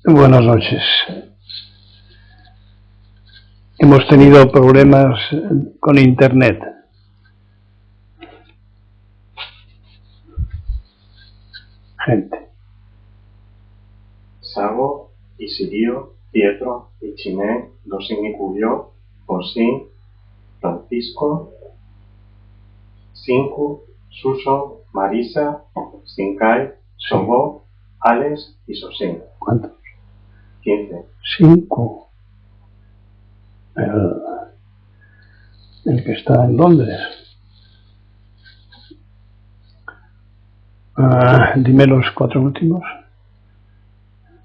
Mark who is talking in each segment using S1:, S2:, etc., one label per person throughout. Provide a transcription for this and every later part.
S1: Buenas noches. Hemos tenido problemas con internet. Gente.
S2: Sago, Isirio, Pietro, Ichiné, Dosin y Cuyo, Osin, Francisco, Cinku, Suso, Marisa, Sinkai, Sobo, Alex y Sosin.
S1: ¿Cuántos?
S2: 15.
S1: 5. El que está en Londres. Dime los 4 últimos.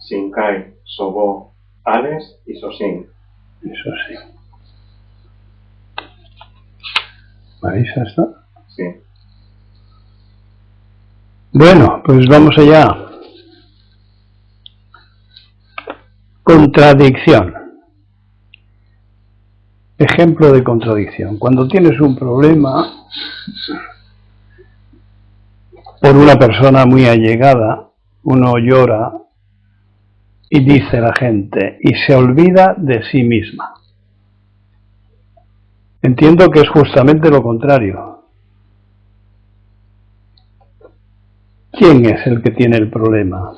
S2: Sinkai, Sobo, Alex y Sosin.
S1: Eso sí. ¿Marisa está?
S2: Sí.
S1: Bueno, pues vamos allá. Contradicción. Ejemplo de contradicción. Cuando tienes un problema por una persona muy allegada, uno llora y dice la gente, y se olvida de sí misma. Entiendo que es justamente lo contrario. ¿Quién es el que tiene el problema?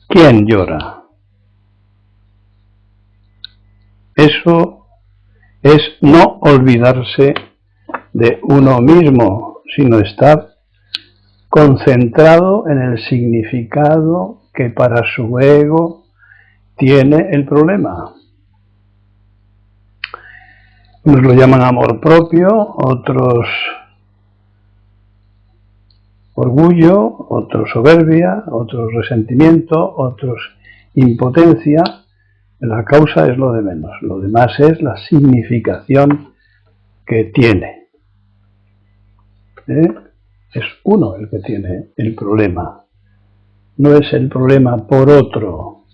S1: ¿Quién llora? Eso es no olvidarse de uno mismo, sino estar concentrado en el significado que para su ego tiene el problema. Unos lo llaman amor propio, otros orgullo, otros soberbia, otros resentimiento, otros impotencia. La causa es lo de menos, lo demás es la significación que tiene. Es uno el que tiene el problema, no es el problema por otro,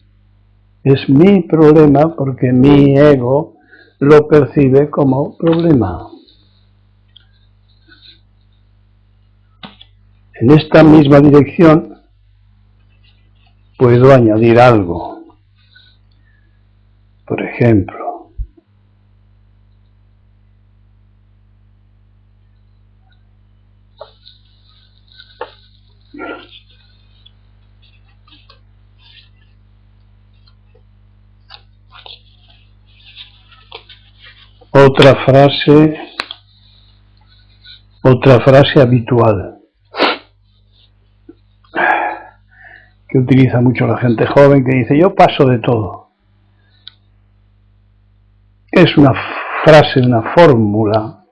S1: es mi problema porque mi ego lo percibe como problema. En esta misma dirección puedo añadir algo. Por ejemplo, otra frase habitual que utiliza mucho la gente joven, que dice, yo paso de todo. Es una frase, una fórmula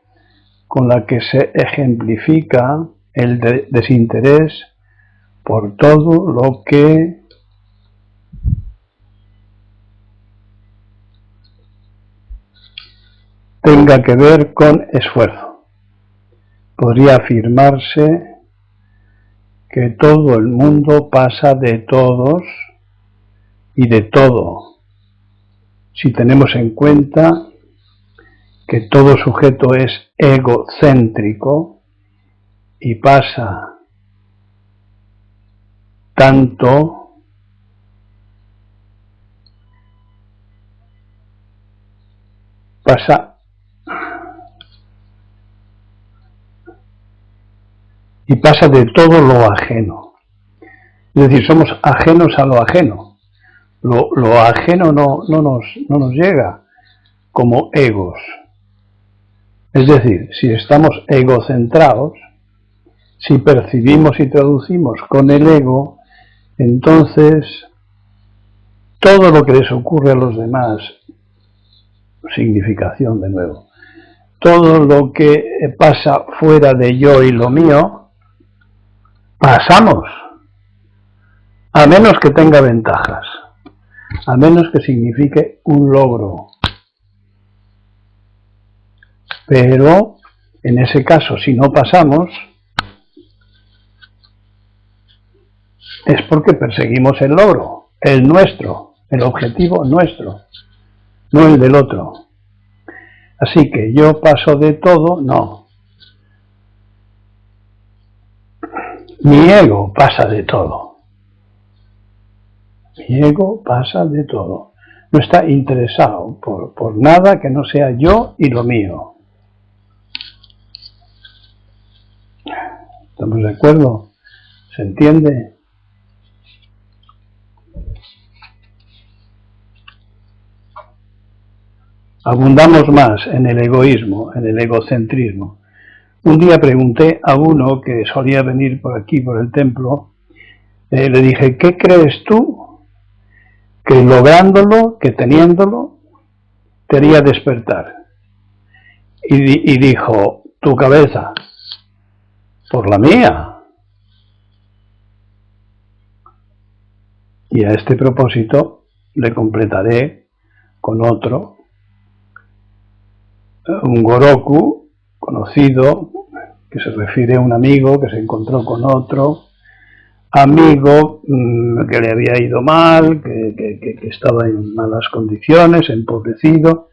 S1: con la que se ejemplifica el desinterés por todo lo que tenga que ver con esfuerzo. Podría afirmarse que todo el mundo pasa de todos y de todo, si tenemos en cuenta que todo sujeto es egocéntrico y pasa de todo lo ajeno. Es decir, somos ajenos a lo ajeno. Lo ajeno no nos llega como egos. Es decir, si estamos egocentrados, si percibimos y traducimos con el ego, entonces todo lo que les ocurre a los demás, significación de nuevo, todo lo que pasa fuera de yo y lo mío, pasamos, a menos que tenga ventajas, a menos que signifique un logro. Pero, en ese caso, si no pasamos, es porque perseguimos el logro, el nuestro, el objetivo nuestro, no el del otro. Así que yo paso de todo, no. Mi ego pasa de todo. Mi ego pasa de todo. No está interesado por nada que no sea yo y lo mío. ¿Estamos de acuerdo? ¿Se entiende? Abundamos más en el egoísmo, en el egocentrismo. Un día pregunté a uno que solía venir por aquí, por el templo, le dije, ¿qué crees tú que lográndolo, que teniéndolo, te haría despertar? Y dijo, tu cabeza, por la mía. Y a este propósito le completaré con otro, un Goroku conocido, que se refiere a un amigo que se encontró con otro amigo que le había ido mal, que estaba en malas condiciones, empobrecido,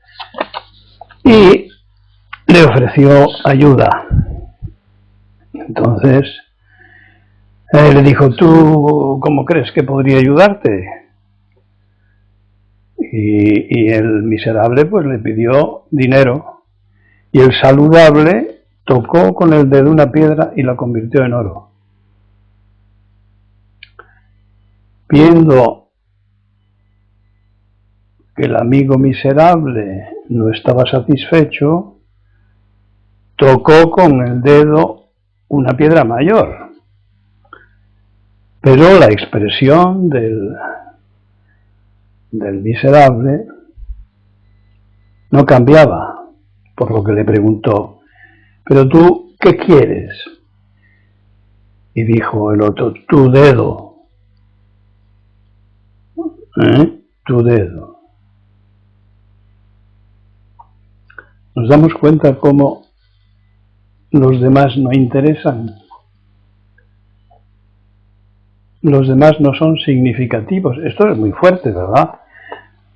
S1: y le ofreció ayuda. Entonces le dijo, ¿tú cómo crees que podría ayudarte? Y el miserable pues le pidió dinero, y el saludable tocó con el dedo una piedra y la convirtió en oro. Viendo que el amigo miserable no estaba satisfecho, tocó con el dedo una piedra mayor. Pero la expresión del miserable no cambiaba, por lo que le preguntó, ¿pero tú qué quieres? Y dijo el otro, tu dedo. Tu dedo. Nos damos cuenta cómo los demás no interesan. Los demás no son significativos. Esto es muy fuerte, ¿verdad?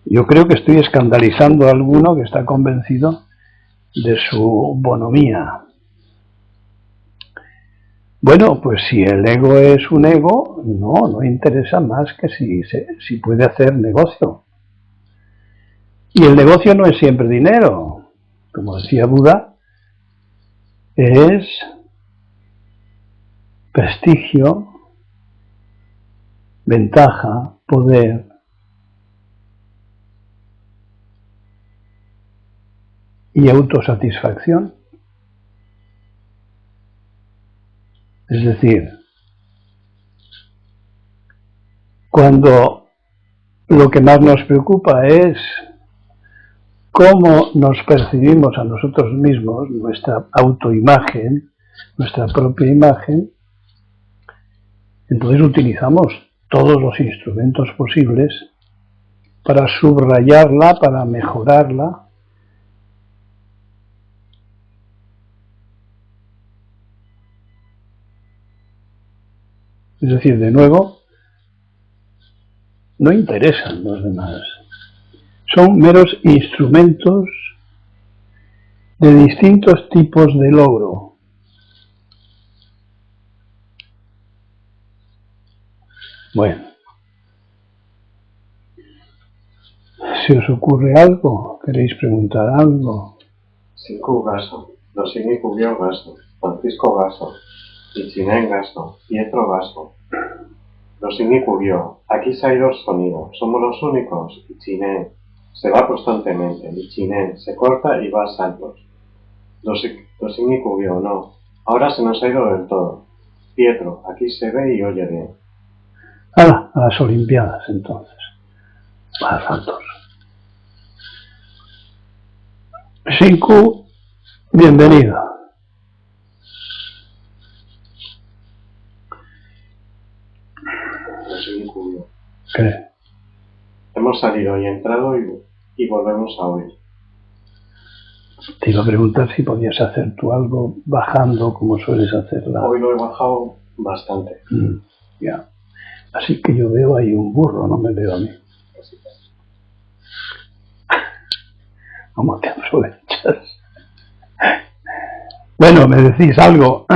S1: Yo creo que estoy escandalizando a alguno que está convencido de su bonomía. Bueno, pues si el ego es un ego, no interesa más que si puede hacer negocio. Y el negocio no es siempre dinero. Como decía Buda, es prestigio, ventaja, poder. Y autosatisfacción. Es decir, cuando lo que más nos preocupa es cómo nos percibimos a nosotros mismos, nuestra autoimagen, nuestra propia imagen, entonces utilizamos todos los instrumentos posibles para subrayarla, para mejorarla. Es decir, de nuevo, no interesan los demás. Son meros instrumentos de distintos tipos de logro. Bueno, ¿se os ocurre algo? ¿Queréis preguntar algo?
S2: Cinco Gaso, Dosini Cubio Gaso, Francisco Gaso, Ichinen Gaso, Pietro Gaso. Dosini Cubio, aquí se ha ido el sonido, somos los únicos. Ichinen, se va constantemente. Ichinen, se corta y va a saltos. Dosini Cubio, no, ahora se nos ha ido del todo. Pietro, aquí se ve y oye bien.
S1: A las Olimpiadas entonces, a saltos. Shinku, bienvenido. ¿Qué?
S2: Hemos salido y entrado y volvemos a oír.
S1: Te iba a preguntar si podías hacer tú algo bajando como sueles hacerla.
S2: Hoy lo he bajado bastante.
S1: Ya. Así que yo veo ahí un burro, no me veo a mí. ¿Cómo te aprovechas? Bueno, me decís algo.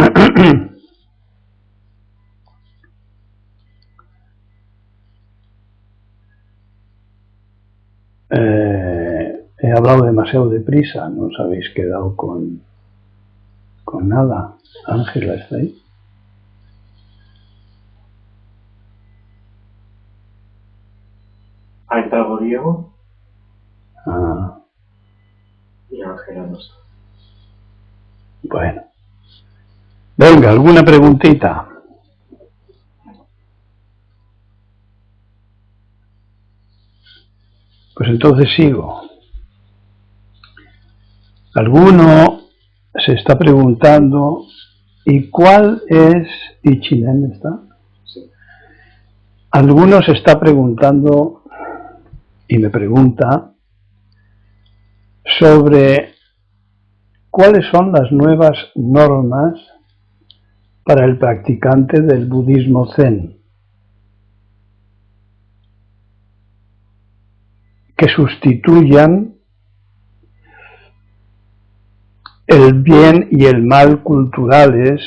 S1: He hablado demasiado deprisa, no os habéis quedado con nada. Ángela, ¿está ahí?
S2: ¿Ha entrado Diego?
S1: Ah,
S2: Y Ángela no está.
S1: bueno. Venga, ¿alguna preguntita? Pues entonces sigo. Alguno se está preguntando, ¿y cuál es? ¿Y Chinen está?
S2: Sí.
S1: Alguno se está preguntando y me pregunta sobre cuáles son las nuevas normas para el practicante del budismo zen, que sustituyan el bien y el mal culturales,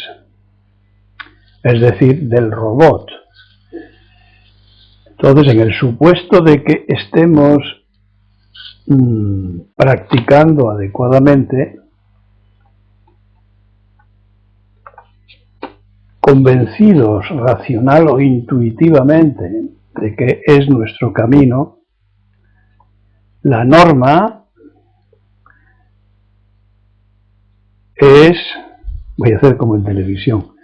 S1: es decir, del robot. Entonces, en el supuesto de que estemos practicando adecuadamente, convencidos racional o intuitivamente de que es nuestro camino, la norma es, voy a hacer como en televisión,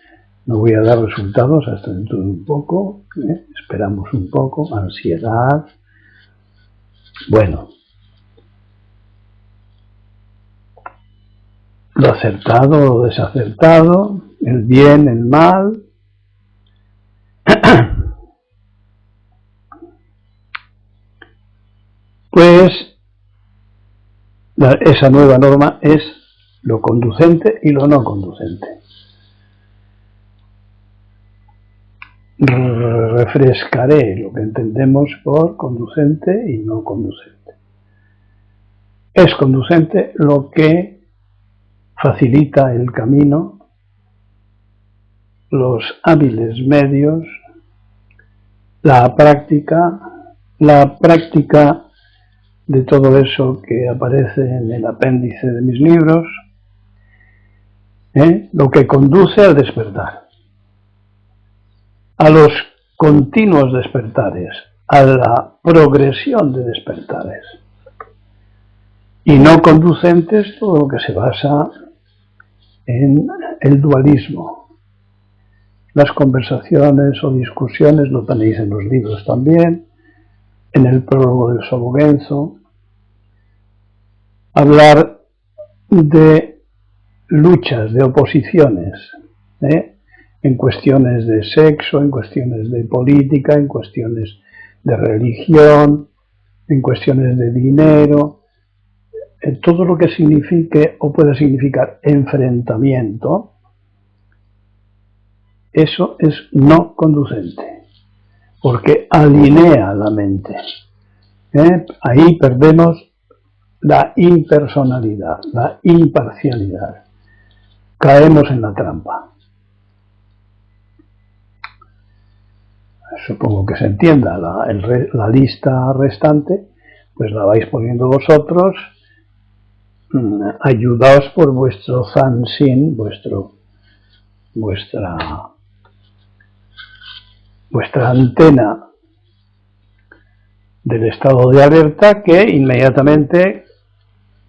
S1: no voy a dar resultados hasta dentro de un poco, esperamos un poco, ansiedad, bueno, lo acertado, lo desacertado, el bien, el mal. Pues esa nueva norma es lo conducente y lo no conducente. Refrescaré lo que entendemos por conducente y no conducente. Es conducente lo que facilita el camino, los hábiles medios, la práctica de todo eso que aparece en el apéndice de mis libros, lo que conduce al despertar, a los continuos despertares, a la progresión de despertares, y no conducentes todo lo que se basa en el dualismo. Las conversaciones o discusiones lo tenéis en los libros también, en el prólogo del Sobogenzo. Hablar de luchas, de oposiciones, en cuestiones de sexo, en cuestiones de política, en cuestiones de religión, en cuestiones de dinero, todo lo que signifique o pueda significar enfrentamiento, eso es no conducente, porque alinea la mente. Ahí perdemos la impersonalidad, la imparcialidad. Caemos en la trampa. Supongo que se entienda. La lista restante, pues la vais poniendo vosotros, ayudaos por vuestro Zanshin, vuestra antena del estado de alerta, que inmediatamente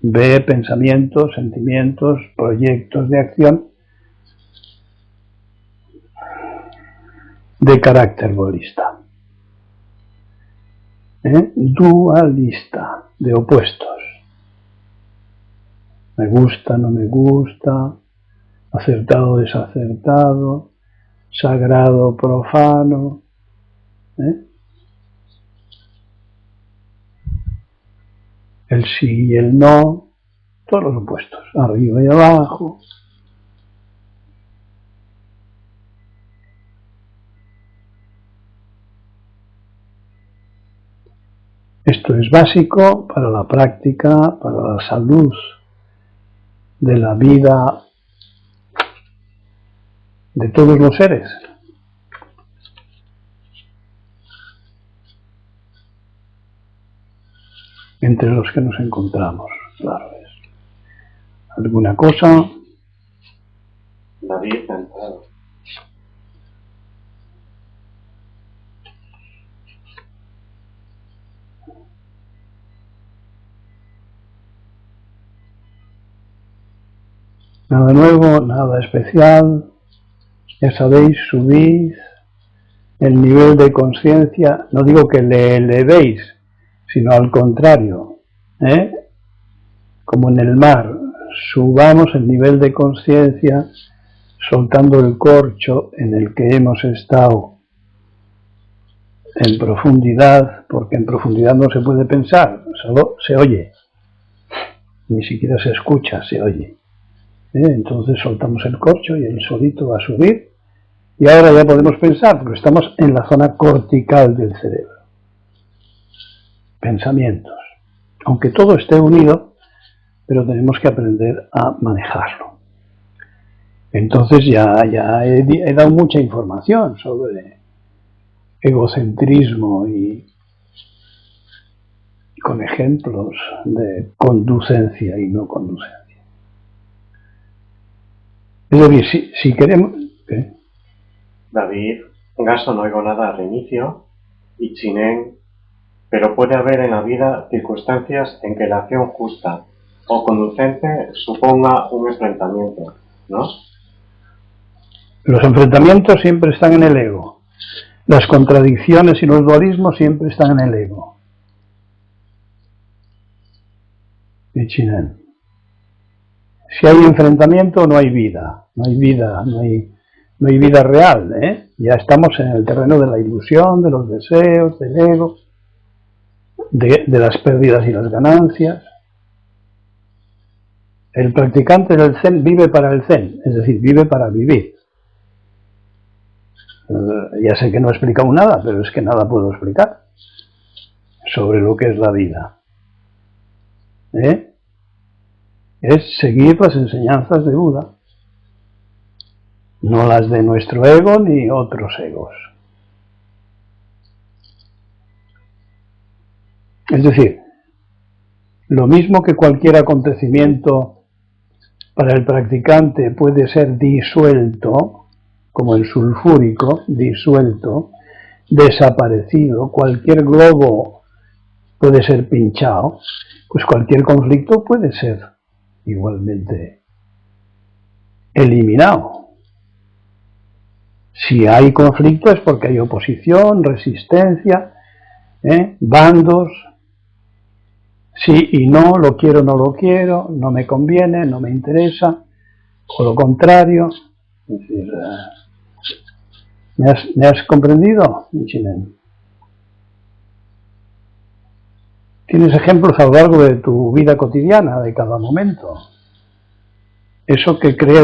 S1: ve pensamientos, sentimientos, proyectos de acción de carácter dualista, dualista, de opuestos. Me gusta, no me gusta, acertado, desacertado, sagrado, profano. El sí y el no, todos los opuestos, arriba y abajo. Esto es básico para la práctica, para la salud de la vida de todos los seres. entre los que nos encontramos, claro es. ¿Alguna cosa?
S2: David entrado.
S1: Nada nuevo, nada especial. Ya sabéis, subid el nivel de conciencia. No digo que le elevéis, sino al contrario, como en el mar, subamos el nivel de conciencia soltando el corcho en el que hemos estado en profundidad, porque en profundidad no se puede pensar, solo se oye, ni siquiera se escucha, se oye. Entonces soltamos el corcho y el solito va a subir y ahora ya podemos pensar, porque estamos en la zona cortical del cerebro. Pensamientos. Aunque todo esté unido, pero tenemos que aprender a manejarlo. Entonces ya he dado mucha información sobre egocentrismo y con ejemplos de conducencia y no conducencia. Es decir, si queremos... ¿qué?
S2: David, Gaso no oigo nada al inicio, y Chinen, pero puede haber en la vida circunstancias en que la acción justa o conducente suponga un enfrentamiento, ¿no?
S1: Los enfrentamientos siempre están en el ego. Las contradicciones y los dualismos siempre están en el ego. Y Chinen. Si hay enfrentamiento, no hay vida. No hay vida, no hay vida real. Ya estamos en el terreno de la ilusión, de los deseos, del ego, de las pérdidas y las ganancias. El practicante del Zen vive para el Zen, es decir, vive para vivir. Ya sé que no he explicado nada, pero es que nada puedo explicar sobre lo que es la vida. Es seguir las enseñanzas de Buda, no las de nuestro ego ni otros egos. Es decir, lo mismo que cualquier acontecimiento para el practicante puede ser disuelto, como el sulfúrico, disuelto, desaparecido, cualquier globo puede ser pinchado, pues cualquier conflicto puede ser igualmente eliminado. Si hay conflicto es porque hay oposición, resistencia, bandos, sí y no, lo quiero, no lo quiero, no me conviene, no me interesa, o lo contrario. Es decir, ¿me has comprendido, Chinen? Tienes ejemplos a lo largo de tu vida cotidiana, de cada momento. Eso que cree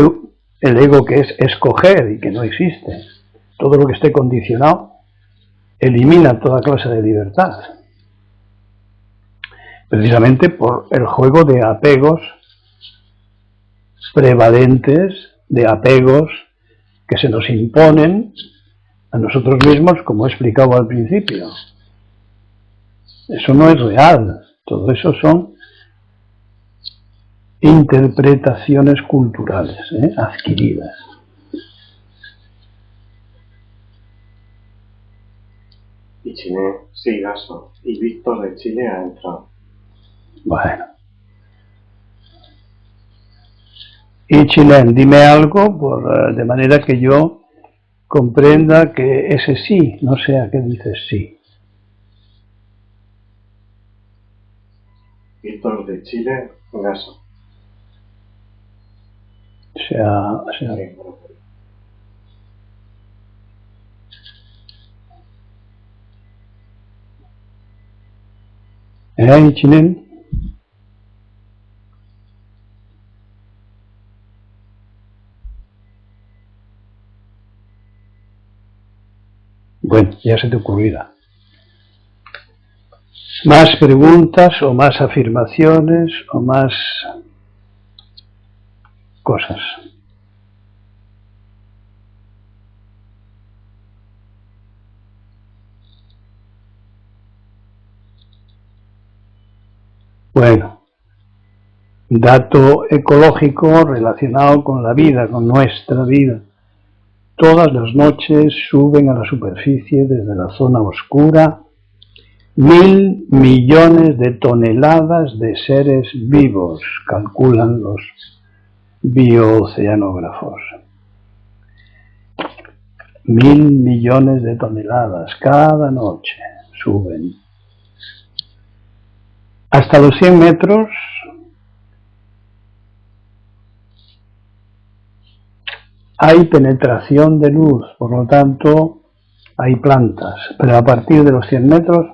S1: el ego que es escoger y que no existe. Todo lo que esté condicionado elimina toda clase de libertad. Precisamente por el juego de apegos prevalentes, de apegos que se nos imponen a nosotros mismos, como he explicado al principio. Eso no es real, todo eso son interpretaciones culturales, adquiridas.
S2: Y Chinen, sí, Gaso, y Víctor de Chile ha entrado.
S1: Bueno. Y Chinen, dime algo de manera que yo comprenda que ese sí no sea que dices sí.
S2: Víctor de Chile, Gaso.
S1: Sea
S2: Sí,
S1: Chinen. Bueno, ya se te ocurrirá. Más preguntas o más afirmaciones o más cosas. Bueno, dato ecológico relacionado con la vida, con nuestra vida. Todas las noches suben a la superficie desde la zona oscura 1.000 millones de toneladas de seres vivos, calculan los biooceanógrafos. 1.000 millones de toneladas cada noche suben. Hasta los 100 metros hay penetración de luz, por lo tanto hay plantas, pero a partir de los 100 metros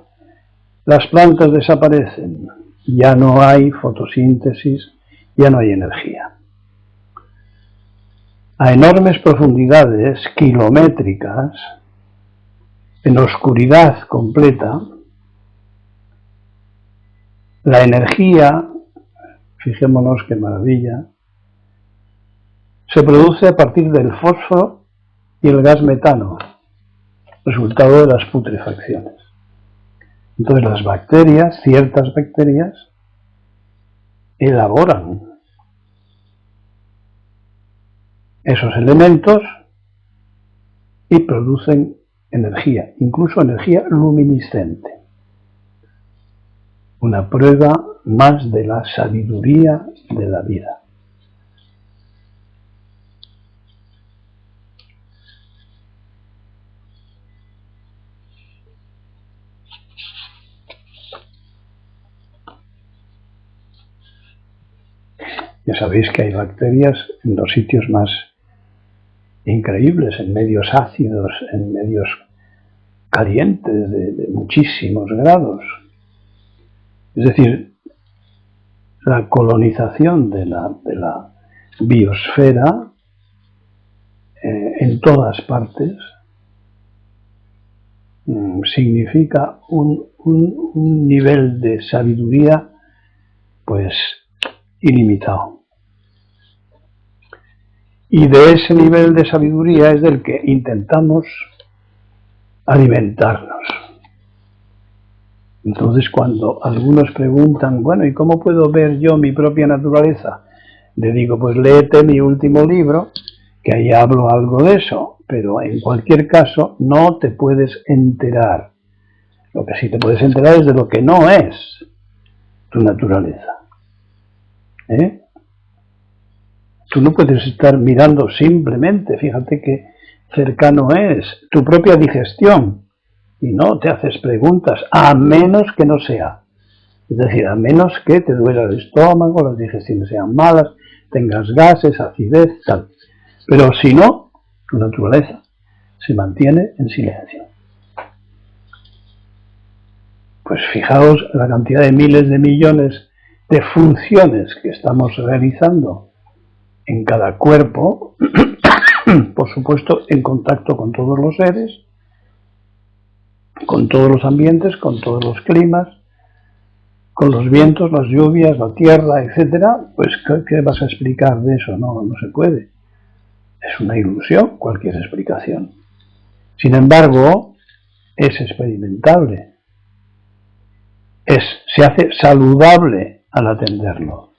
S1: las plantas desaparecen, ya no hay fotosíntesis, ya no hay energía. A enormes profundidades kilométricas, en oscuridad completa, la energía, fijémonos qué maravilla, se produce a partir del fósforo y el gas metano, resultado de las putrefacciones. Entonces las bacterias, ciertas bacterias, elaboran esos elementos y producen energía, incluso energía luminiscente. Una prueba más de la sabiduría de la vida. Ya sabéis que hay bacterias en los sitios más increíbles, en medios ácidos, en medios calientes de muchísimos grados. Es decir, la colonización de la biosfera en todas partes significa un nivel de sabiduría pues ilimitado. Y de ese nivel de sabiduría es del que intentamos alimentarnos. Entonces, cuando algunos preguntan, bueno, ¿y cómo puedo ver yo mi propia naturaleza? Le digo, pues léete mi último libro, que ahí hablo algo de eso, pero en cualquier caso no te puedes enterar. Lo que sí te puedes enterar es de lo que no es tu naturaleza. Tú no puedes estar mirando simplemente, fíjate qué cercano es, tu propia digestión, y no te haces preguntas, a menos que no sea. Es decir, a menos que te duela el estómago, las digestiones sean malas, tengas gases, acidez, tal. Pero si no, tu naturaleza se mantiene en silencio. Pues fijaos la cantidad de miles de millones de funciones que estamos realizando en cada cuerpo, por supuesto en contacto con todos los seres, con todos los ambientes, con todos los climas, con los vientos, las lluvias, la tierra, etcétera. Pues ¿qué vas a explicar de eso? No se puede. Es una ilusión cualquier explicación. Sin embargo, es experimentable. Se hace saludable al atenderlo.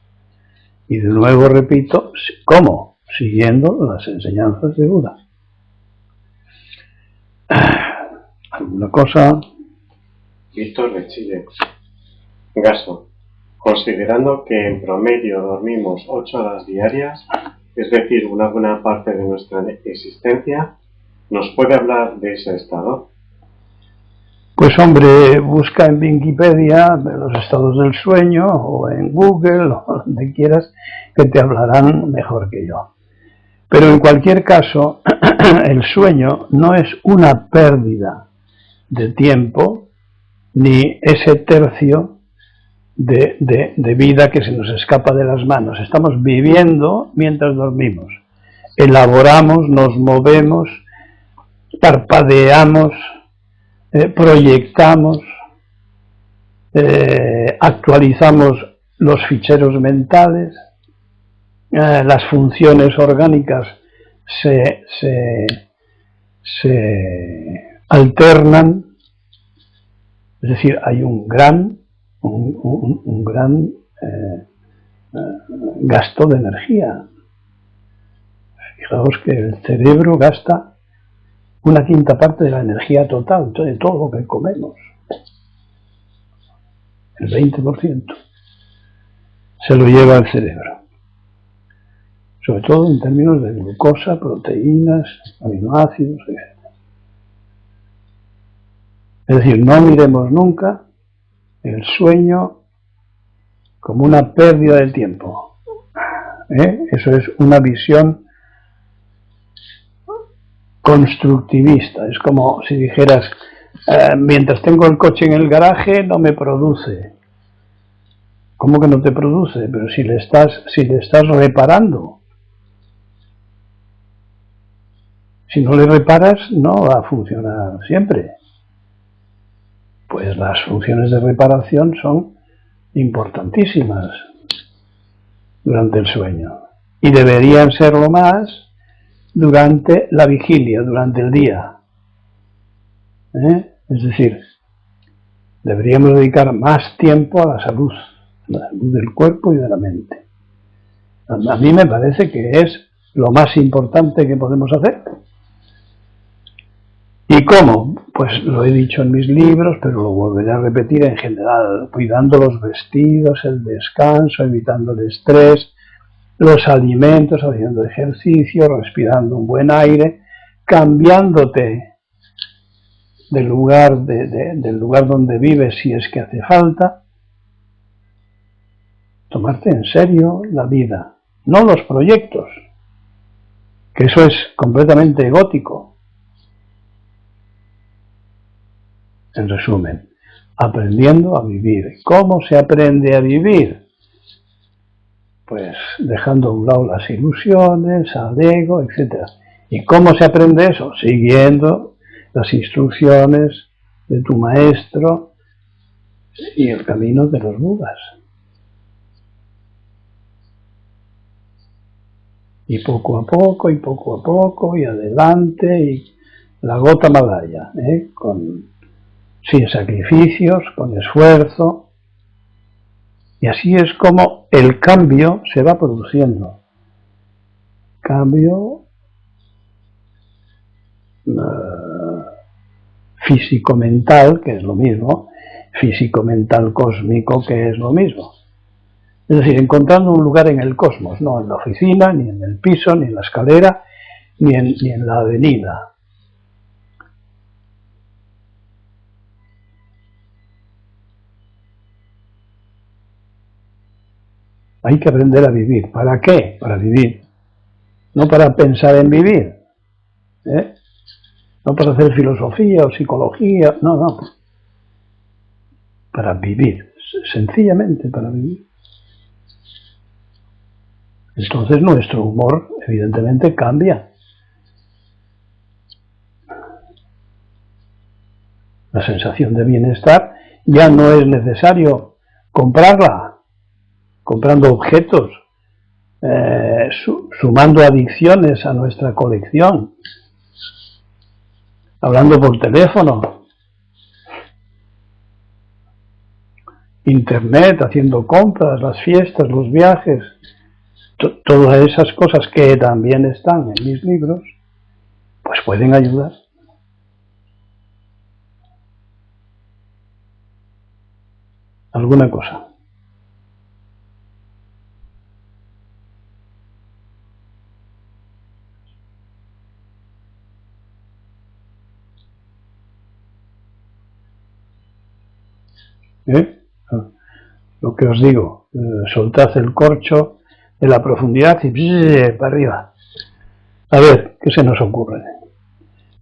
S1: Y de nuevo repito, ¿cómo? Siguiendo las enseñanzas de Buda. ¿Alguna cosa?
S2: Víctor de Chile. Gaso. Considerando que en promedio dormimos 8 horas diarias, es decir, una buena parte de nuestra existencia, ¿nos puede hablar de ese estado?
S1: Pues hombre, busca en Wikipedia los estados del sueño o en Google o donde quieras, que te hablarán mejor que yo. Pero en cualquier caso, el sueño no es una pérdida de tiempo ni ese tercio de vida que se nos escapa de las manos. Estamos viviendo mientras dormimos. Elaboramos, nos movemos, parpadeamos, proyectamos, actualizamos los ficheros mentales, las funciones orgánicas se alternan, es decir, hay un gran un gran gasto de energía. Fijaos que el cerebro gasta 1/5 parte de la energía total, de todo lo que comemos. El 20% se lo lleva el cerebro. Sobre todo en términos de glucosa, proteínas, aminoácidos, etc. Es decir, no miremos nunca el sueño como una pérdida de tiempo. Eso es una visión constructivista. Es como si dijeras, mientras tengo el coche en el garaje no me produce. ¿Cómo que no te produce? Pero si le estás reparando. Si no le reparas, no va a funcionar siempre. Pues las funciones de reparación son importantísimas durante el sueño. Y deberían serlo más durante la vigilia, durante el día. Es decir, deberíamos dedicar más tiempo a la salud del cuerpo y de la mente. A mí me parece que es lo más importante que podemos hacer. ¿Y cómo? Pues lo he dicho en mis libros, pero lo volveré a repetir en general, cuidando los vestidos, el descanso, evitando el estrés, los alimentos, haciendo ejercicio, respirando un buen aire, cambiándote del lugar donde vives si es que hace falta, tomarte en serio la vida, no los proyectos, que eso es completamente egótico. En resumen, aprendiendo a vivir. ¿Cómo se aprende a vivir? Pues dejando a un lado las ilusiones, al ego, etc. ¿Y cómo se aprende eso? Siguiendo las instrucciones de tu maestro y el camino de los Budas. Y poco a poco, y adelante, y la gota malaya, sin sacrificios, con esfuerzo, y así es como el cambio se va produciendo. Cambio físico-mental, que es lo mismo, físico-mental cósmico, que es lo mismo. Es decir, encontrando un lugar en el cosmos, no en la oficina, ni en el piso, ni en la escalera, ni en la avenida. Hay que aprender a vivir. ¿Para qué? Para vivir. No para pensar en vivir. No para hacer filosofía o psicología. No. Para vivir. Sencillamente para vivir. Entonces nuestro humor, evidentemente, cambia. La sensación de bienestar ya no es necesario comprarla. Comprando objetos, sumando adicciones a nuestra colección, hablando por teléfono, internet, haciendo compras, las fiestas, los viajes, todas esas cosas que también están en mis libros, pues pueden ayudar. ¿Alguna cosa? Lo que os digo, soltad el corcho de la profundidad y para arriba. A ver, ¿qué se nos ocurre?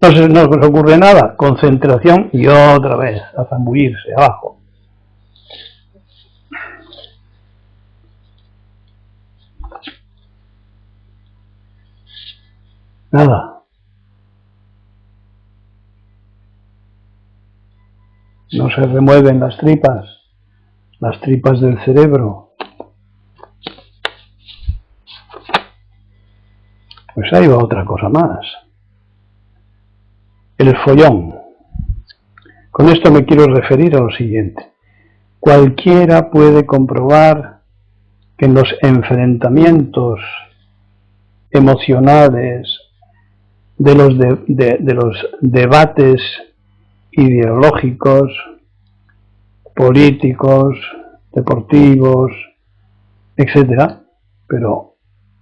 S1: No se nos ocurre nada, concentración y otra vez a zambullirse abajo. Nada. No se remueven las tripas del cerebro. Pues ahí va otra cosa más. El follón. Con esto me quiero referir a lo siguiente. Cualquiera puede comprobar que en los enfrentamientos emocionales de los debates ideológicos, políticos, deportivos, etcétera, pero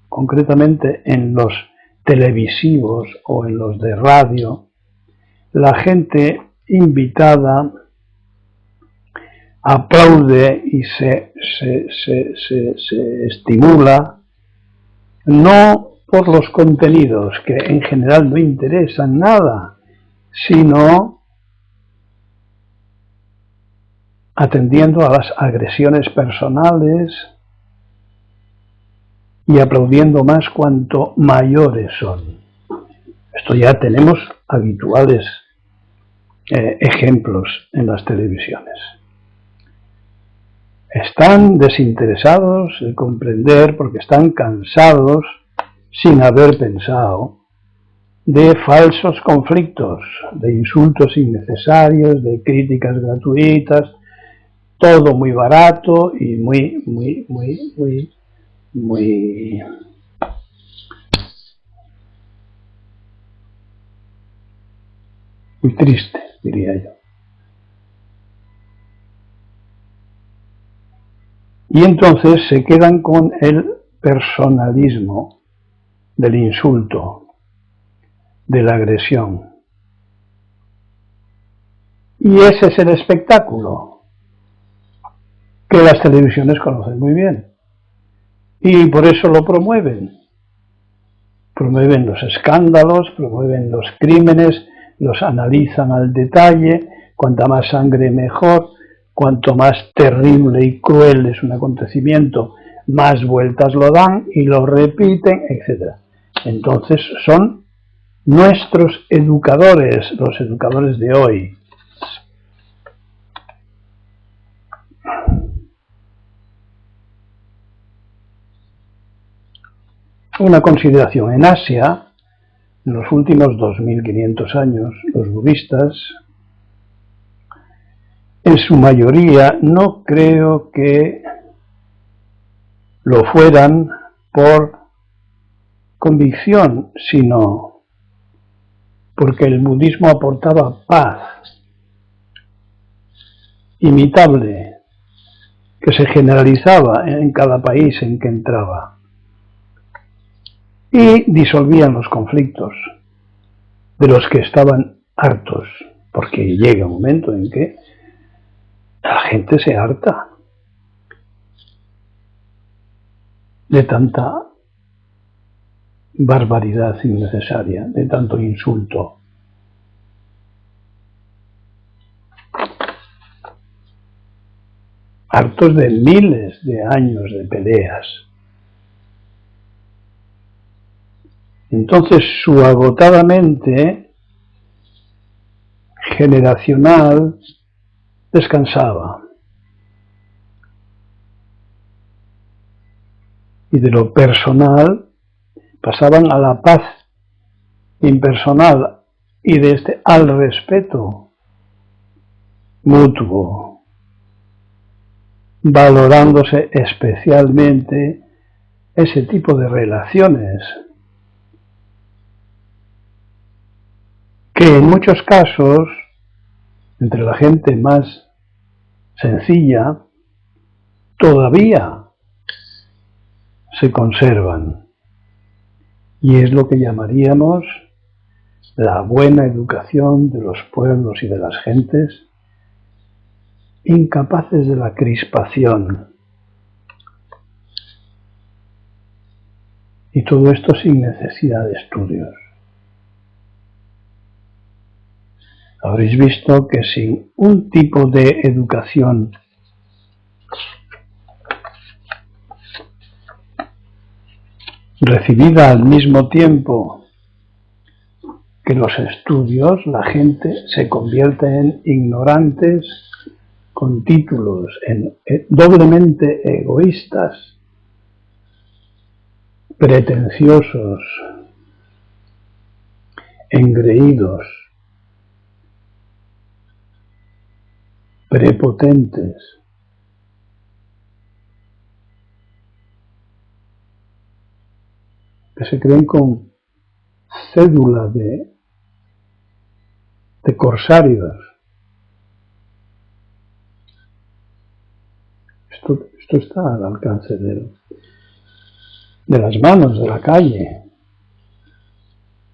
S1: concretamente en los televisivos o en los de radio, la gente invitada aplaude y se estimula, no por los contenidos, que en general no interesan nada, sino atendiendo a las agresiones personales y aplaudiendo más cuanto mayores son. Esto ya tenemos habituales ejemplos en las televisiones. Están desinteresados de comprender porque están cansados, sin haber pensado, de falsos conflictos, de insultos innecesarios, de críticas gratuitas, todo muy barato y muy triste, diría yo. Y entonces se quedan con el personalismo del insulto, de la agresión. Y ese es el espectáculo que las televisiones conocen muy bien. Y por eso lo promueven. Promueven los escándalos, promueven los crímenes, los analizan al detalle, cuanta más sangre mejor, cuanto más terrible y cruel es un acontecimiento, más vueltas lo dan y lo repiten, etc. Entonces son nuestros educadores, los educadores de hoy. Una consideración: en Asia, en los últimos 2500 años, los budistas, en su mayoría, no creo que lo fueran por convicción, sino porque el budismo aportaba paz imitable, que se generalizaba en cada país en que entraba, y disolvían los conflictos de los que estaban hartos, porque llega un momento en que la gente se harta de tanta barbaridad innecesaria, de tanto insulto. Hartos de miles de años de peleas. Entonces su agotada mente generacional descansaba. Y de lo personal pasaban a la paz impersonal y de este al respeto mutuo, valorándose especialmente ese tipo de relaciones que en muchos casos, entre la gente más sencilla, todavía se conservan. Y es lo que llamaríamos la buena educación de los pueblos y de las gentes, incapaces de la crispación. Y todo esto sin necesidad de estudios. Habréis visto que sin un tipo de educación recibida al mismo tiempo que los estudios, la gente se convierte en ignorantes con títulos, en doblemente egoístas, pretenciosos, engreídos, prepotentes, que se creen con cédula de corsarios. Esto está al alcance de las manos, de la calle.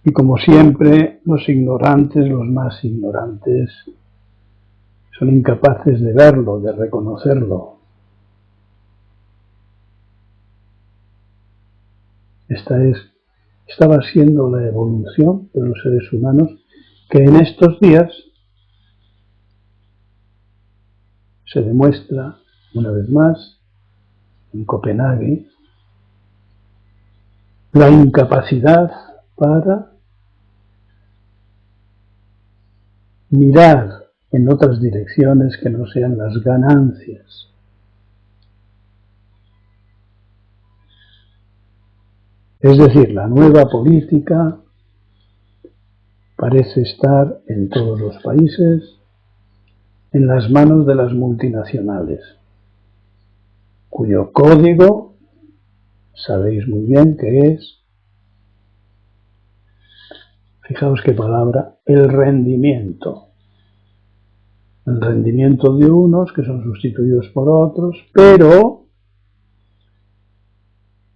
S1: Y como siempre, los ignorantes, los más ignorantes, son incapaces de verlo, de reconocerlo. Estaba siendo la evolución de los seres humanos que en estos días se demuestra una vez más en Copenhague la incapacidad para mirar en otras direcciones que no sean las ganancias. Es decir, la nueva política parece estar en todos los países en las manos de las multinacionales, cuyo código sabéis muy bien que es, fijaos qué palabra, el rendimiento. El rendimiento de unos que son sustituidos por otros, pero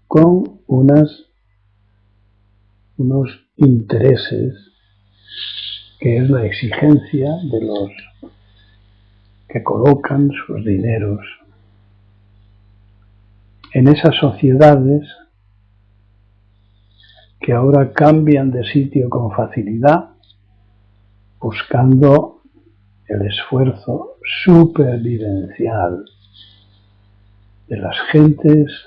S1: con unos intereses, que es la exigencia de los que colocan sus dineros en esas sociedades que ahora cambian de sitio con facilidad, buscando el esfuerzo supervivencial de las gentes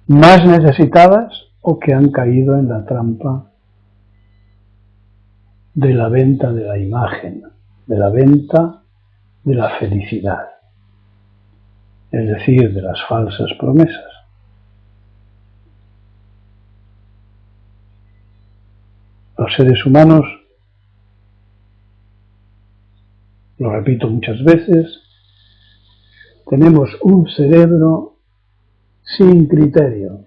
S1: más necesitadas o que han caído en la trampa de la venta de la imagen, de la venta de la felicidad, es decir, de las falsas promesas. Los seres humanos, lo repito muchas veces, tenemos un cerebro sin criterio,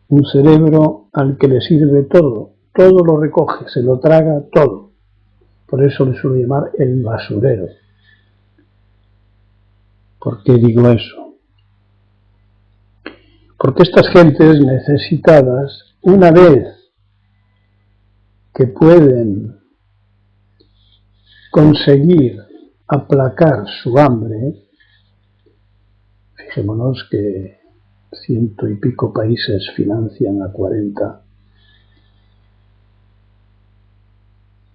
S1: un cerebro al que le sirve todo, todo lo recoge, se lo traga todo. Por eso le suelo llamar el basurero. ¿Por qué digo eso? Porque estas gentes necesitadas, una vez que pueden conseguir aplacar su hambre, fijémonos que 100 y pico países financian a 40.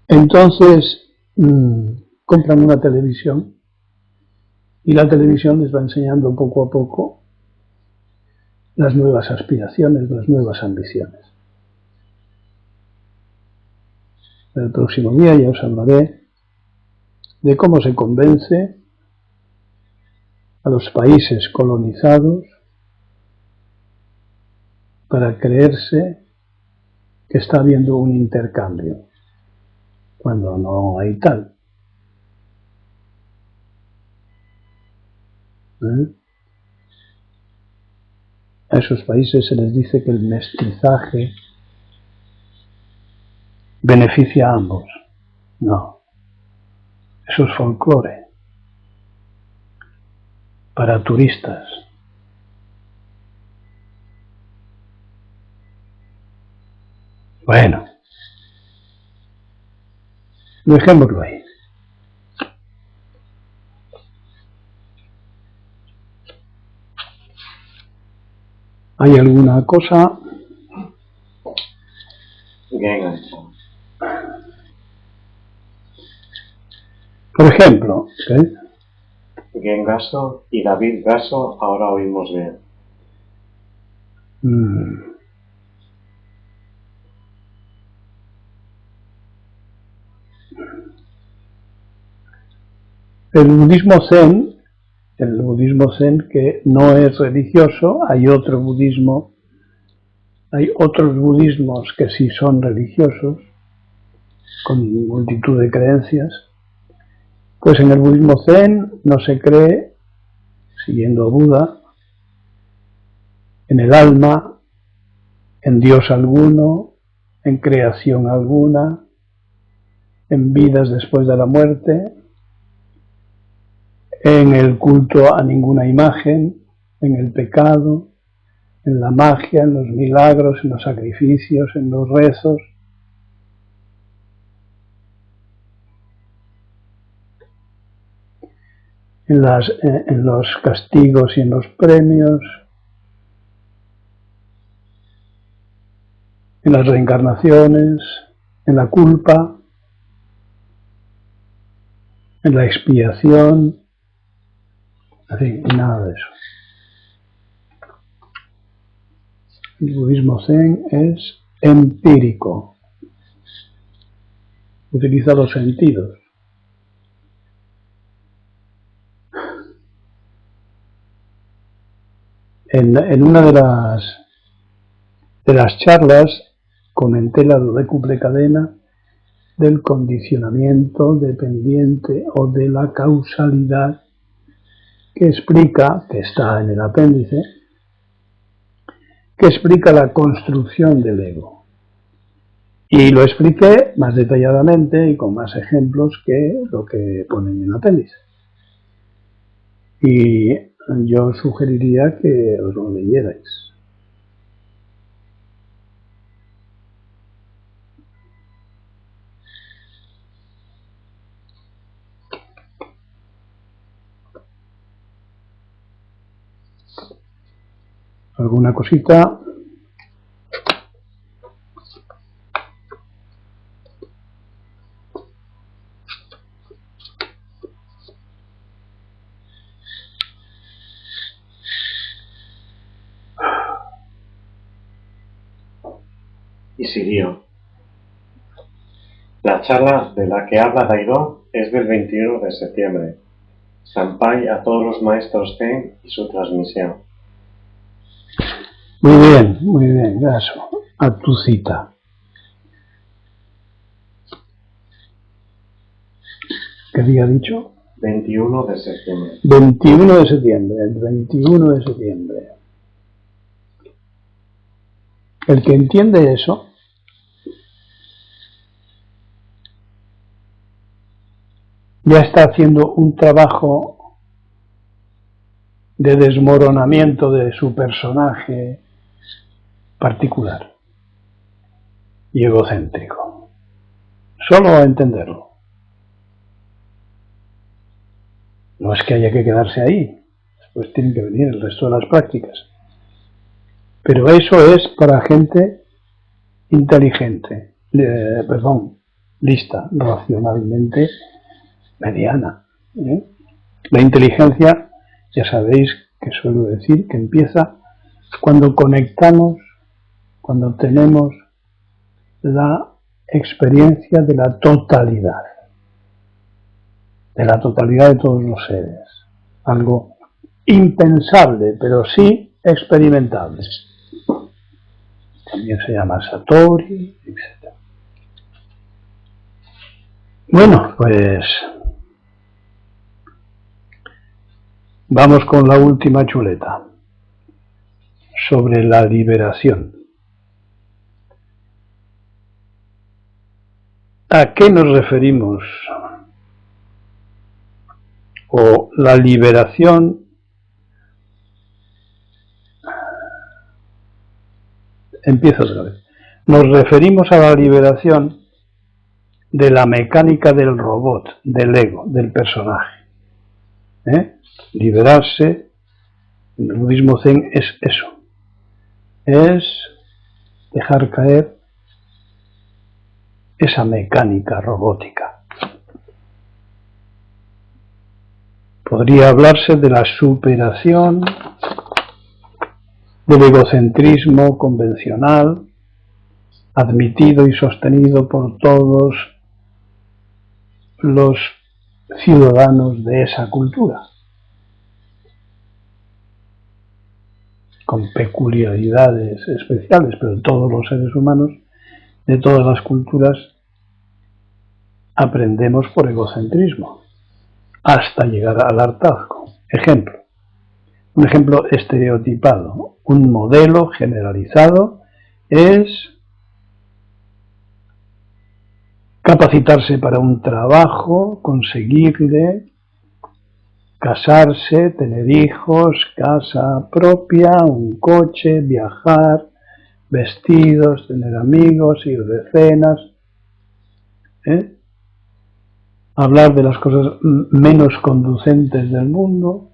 S1: Entonces compran una televisión y la televisión les va enseñando poco a poco las nuevas aspiraciones, las nuevas ambiciones. El próximo día ya os hablaré de cómo se convence a los países colonizados para creerse que está habiendo un intercambio, cuando no hay tal. A esos países se les dice que el mestizaje beneficia a ambos. No, eso es folclore para turistas. Bueno, dejémoslo ahí. ¿Hay alguna cosa? Por ejemplo, ¿qué?
S2: Gengaso y David Gaso ahora oímos bien.
S1: El budismo zen que no es religioso, hay otros budismos que sí son religiosos, con multitud de creencias. Pues en el budismo zen no se cree, siguiendo a Buda, en el alma en Dios alguno, en creación alguna, en vidas después de la muerte, en el culto a ninguna imagen, en el pecado, en la magia, en los milagros, en los sacrificios, en los rezos, en los castigos y en los premios, en las reencarnaciones, en la culpa, en la expiación, en fin, nada de eso. El budismo zen es empírico, utiliza los sentidos. En una de las charlas comenté la dodecuple cadena del condicionamiento dependiente o de la causalidad que explica, que está en el apéndice, que explica la construcción del ego. Y lo expliqué más detalladamente y con más ejemplos que lo que ponen en el apéndice. Y yo sugeriría que os lo leyerais. ¿Alguna cosita?
S2: Y siguió. La charla de la que habla Daido es del 21 de septiembre. Sampai a todos los maestros Zen y su transmisión.
S1: Muy bien, gracias. A tu cita. ¿Qué día ha dicho?
S2: 21 de septiembre.
S1: 21 de septiembre, el 21 de septiembre. El que entiende eso, ya está haciendo un trabajo de desmoronamiento de su personaje particular y egocéntrico. Solo a entenderlo. No es que haya que quedarse ahí, después tienen que venir el resto de las prácticas. Pero eso es para gente inteligente, lista, racionalmente mediana. La inteligencia, ya sabéis que suelo decir que empieza cuando conectamos, cuando tenemos la experiencia de la totalidad de todos los seres. Algo impensable, pero sí experimentable. También se llama Satori, etc. Bueno, pues vamos con la última chuleta sobre la liberación. ¿A qué nos referimos? O la liberación empiezo otra vez. Nos referimos a la liberación de la mecánica del robot, del ego, del personaje. Liberarse, en el budismo zen es eso. Es dejar caer esa mecánica robótica. Podría hablarse de la superación del egocentrismo convencional, admitido y sostenido por todos los ciudadanos de esa cultura, con peculiaridades especiales, pero todos los seres humanos de todas las culturas aprendemos por egocentrismo, hasta llegar al hartazgo. Un ejemplo estereotipado, un modelo generalizado es capacitarse para un trabajo, conseguirle, casarse, tener hijos, casa propia, un coche, viajar, vestidos, tener amigos, ir de cenas, hablar de las cosas menos conducentes del mundo.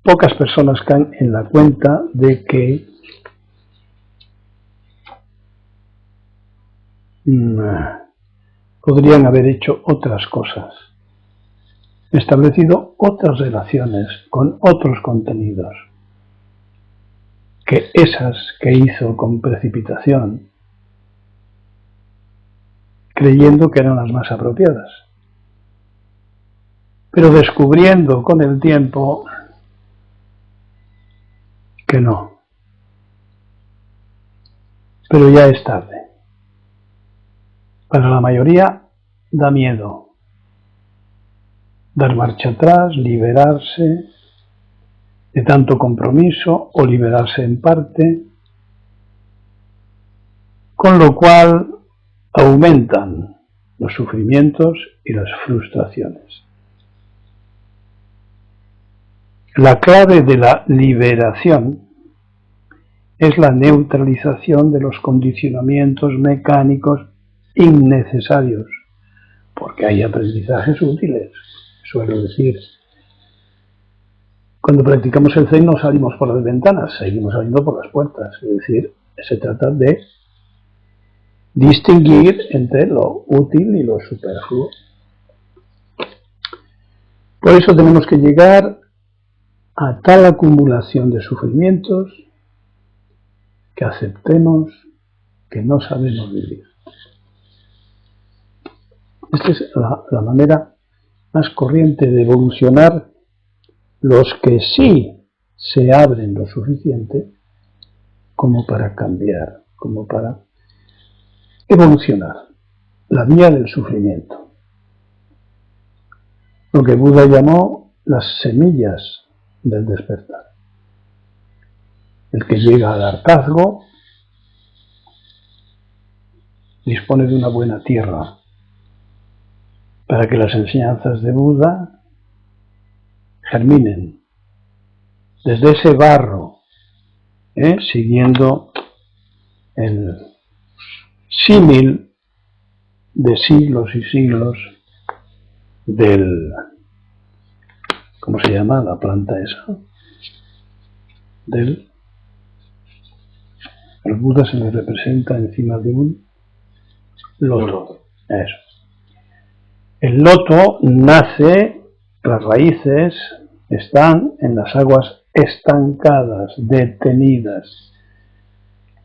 S1: Pocas personas caen en la cuenta de que podrían haber hecho otras cosas, establecido otras relaciones con otros contenidos, que esas que hizo con precipitación, creyendo que eran las más apropiadas, pero descubriendo con el tiempo que no. Pero ya es tarde. Para la mayoría da miedo dar marcha atrás, liberarse de tanto compromiso o liberarse en parte, con lo cual aumentan los sufrimientos y las frustraciones. La clave de la liberación es la neutralización de los condicionamientos mecánicos innecesarios, porque hay aprendizajes útiles. Suelo decir, cuando practicamos el Zen no salimos por las ventanas, seguimos saliendo por las puertas. Es decir, se trata de distinguir entre lo útil y lo superfluo. Por eso tenemos que llegar a tal acumulación de sufrimientos que aceptemos que no sabemos vivir. Esta es la manera más corriente de evolucionar. Los que sí se abren lo suficiente como para cambiar, como para evolucionar, la vía del sufrimiento. Lo que Buda llamó las semillas del despertar. El que llega al hartazgo dispone de una buena tierra para que las enseñanzas de Buda germinen desde ese barro, siguiendo el símil de siglos y siglos del, ¿cómo se llama la planta esa? El Buda se me representa encima de un loto. Eso. El loto nace, las raíces están en las aguas estancadas, detenidas,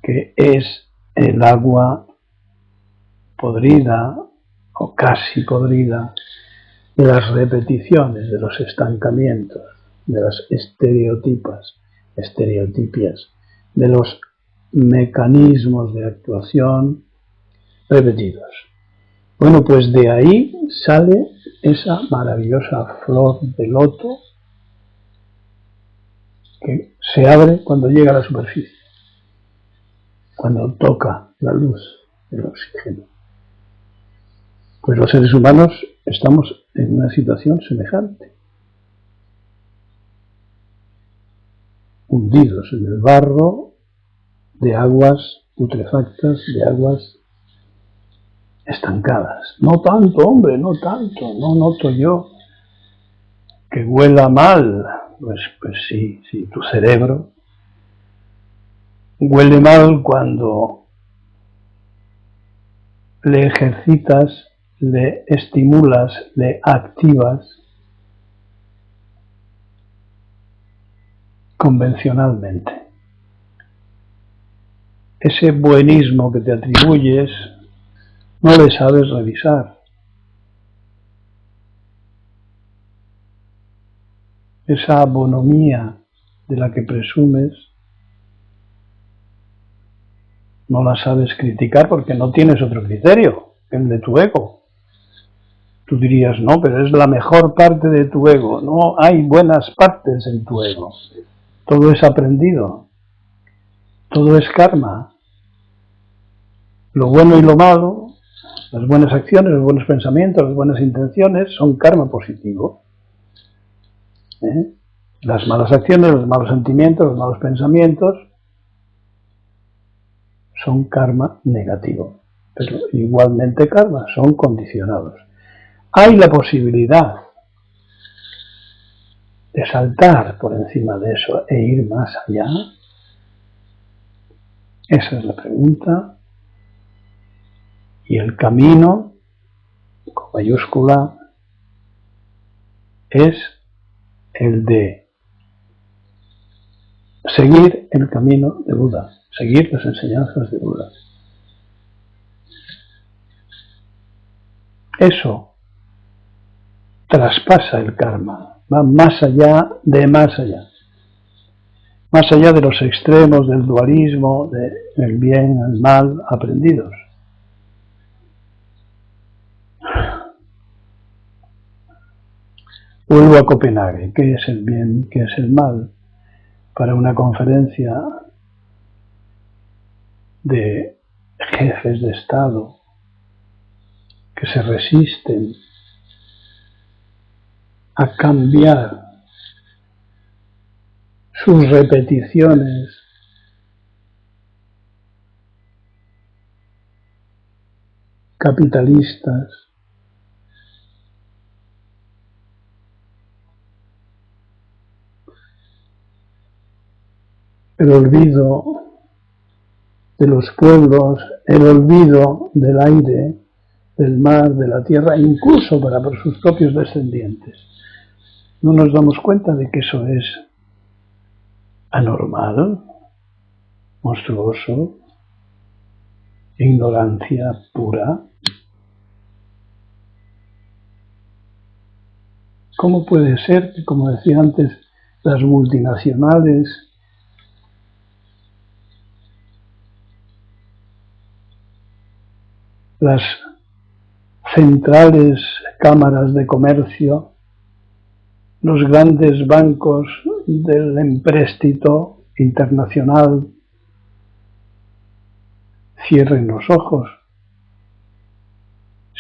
S1: que es el agua podrida o casi podrida de las repeticiones, de los estancamientos, de las estereotipias, de los mecanismos de actuación repetidos. Bueno, pues de ahí sale esa maravillosa flor de loto que se abre cuando llega a la superficie, cuando toca la luz del oxígeno. Pues los seres humanos estamos en una situación semejante, hundidos en el barro de aguas putrefactas, de aguas estancadas. No tanto, hombre, no tanto, no noto yo que huela mal. Pues sí, tu cerebro huele mal cuando le ejercitas, le estimulas, le activas convencionalmente. Ese buenismo que te atribuyes no le sabes revisar. Esa bonomía de la que presumes no la sabes criticar porque no tienes otro criterio que el de tu ego. Tú dirías, no, pero es la mejor parte de tu ego. No hay buenas partes en tu ego. Todo es aprendido. todo es karma. Lo bueno y lo malo, las buenas acciones, los buenos pensamientos, las buenas intenciones son karma positivo. Las malas acciones, los malos sentimientos, los malos pensamientos son karma negativo. Pero igualmente karma, son condicionados. Hay la posibilidad de saltar por encima de eso e ir más allá. Esa es la pregunta. Y el camino, con mayúscula, es el de seguir el camino de Buda, seguir las enseñanzas de Buda. Eso traspasa el karma, va más allá de más allá. Más allá de los extremos del dualismo, del bien, el mal, aprendidos. Vuelvo a Copenhague. ¿Qué es el bien? ¿Qué es el mal? Para una conferencia de jefes de Estado que se resisten a cambiar sus repeticiones capitalistas el olvido de los pueblos, el olvido del aire, del mar, de la tierra, incluso para sus propios descendientes. No nos damos cuenta de que eso es anormal, monstruoso, ignorancia pura. ¿Cómo puede ser que, como decía antes, las multinacionales las centrales cámaras de comercio, los grandes bancos del empréstito internacional cierren los ojos?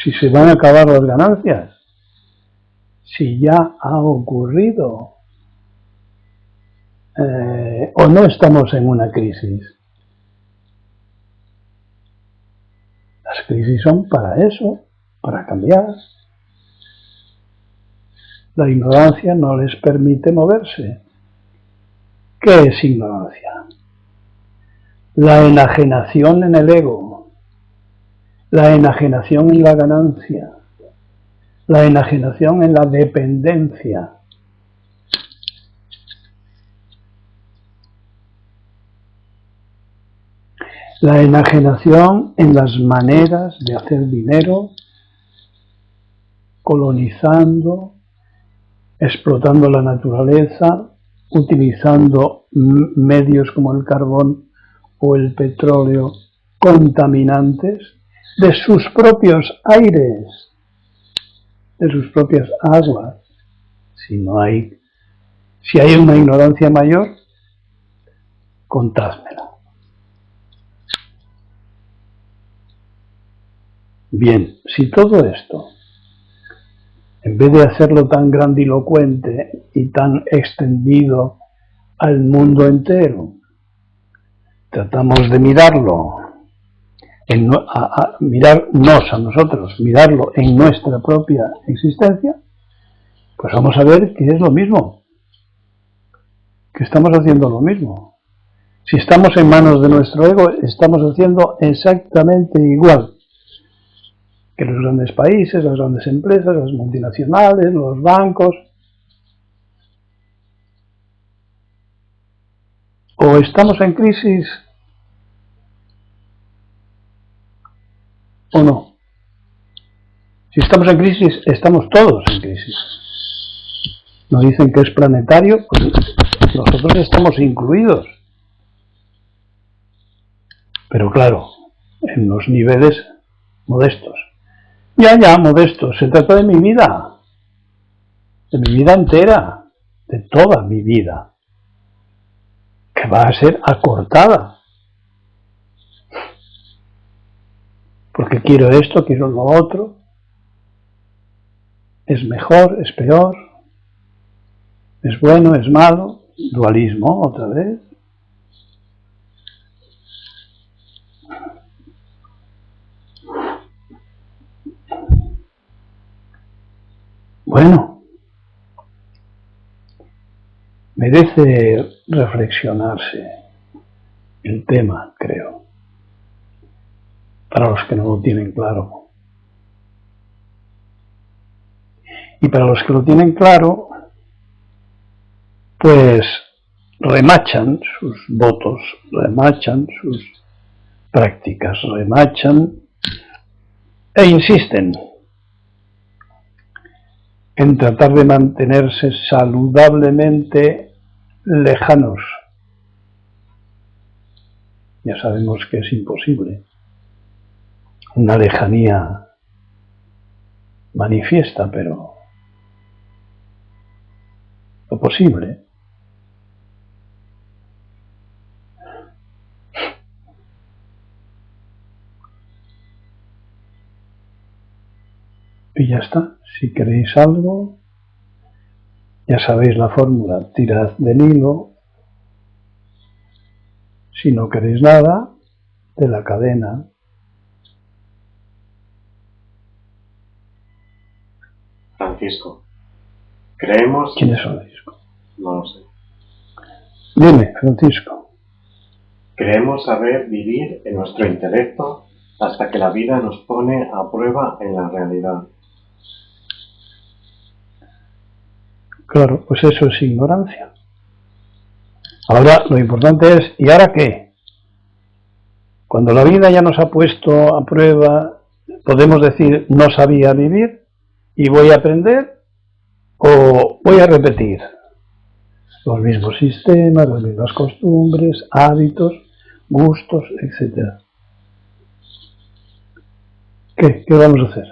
S1: Si se van a acabar las ganancias, si ya ha ocurrido, o no estamos en una crisis. Las crisis son para eso, para cambiar. La ignorancia no les permite moverse. ¿Qué es ignorancia? La enajenación en el ego, la enajenación en la ganancia, la enajenación en la dependencia. La enajenación en las maneras de hacer dinero, colonizando, explotando la naturaleza, utilizando medios como el carbón o el petróleo contaminantes de sus propios aires, de sus propias aguas. Si hay una ignorancia mayor, contádmela. Bien, si todo esto, en vez de hacerlo tan grandilocuente y tan extendido al mundo entero, tratamos de mirarlo, mirarnos a nosotros, mirarlo en nuestra propia existencia, pues vamos a ver que es lo mismo, que estamos haciendo lo mismo. Si estamos en manos de nuestro ego, estamos haciendo exactamente igual que los grandes países, las grandes empresas, las multinacionales, los bancos. O estamos en crisis o no. Si estamos en crisis, estamos todos en crisis. Nos dicen que es planetario, pues nosotros estamos incluidos. Pero claro, en los niveles modestos. Ya, modesto, se trata de mi vida entera, de toda mi vida, que va a ser acortada porque quiero esto, quiero lo otro, es mejor, es peor, es bueno, es malo, dualismo otra vez. Bueno, merece reflexionarse el tema, creo, para los que no lo tienen claro. Y para los que lo tienen claro, pues remachan sus votos, remachan sus prácticas, remachan e insisten en tratar de mantenerse saludablemente lejanos. Ya sabemos que es imposible. Una lejanía manifiesta, pero lo posible. Y ya está. Si queréis algo, ya sabéis la fórmula, tirad del hilo. Si no queréis nada, de la cadena.
S2: Francisco, creemos...
S1: ¿Quiénes sois?
S2: No lo sé.
S1: Dime, Francisco.
S2: Creemos saber vivir en nuestro intelecto hasta que la vida nos pone a prueba en la realidad.
S1: Claro, pues eso es ignorancia. Ahora lo importante es, ¿y ahora qué? Cuando la vida ya nos ha puesto a prueba, ¿podemos decir no sabía vivir y voy a aprender o voy a repetir los mismos sistemas, las mismas costumbres, hábitos, gustos, etcétera? ¿Qué vamos a hacer?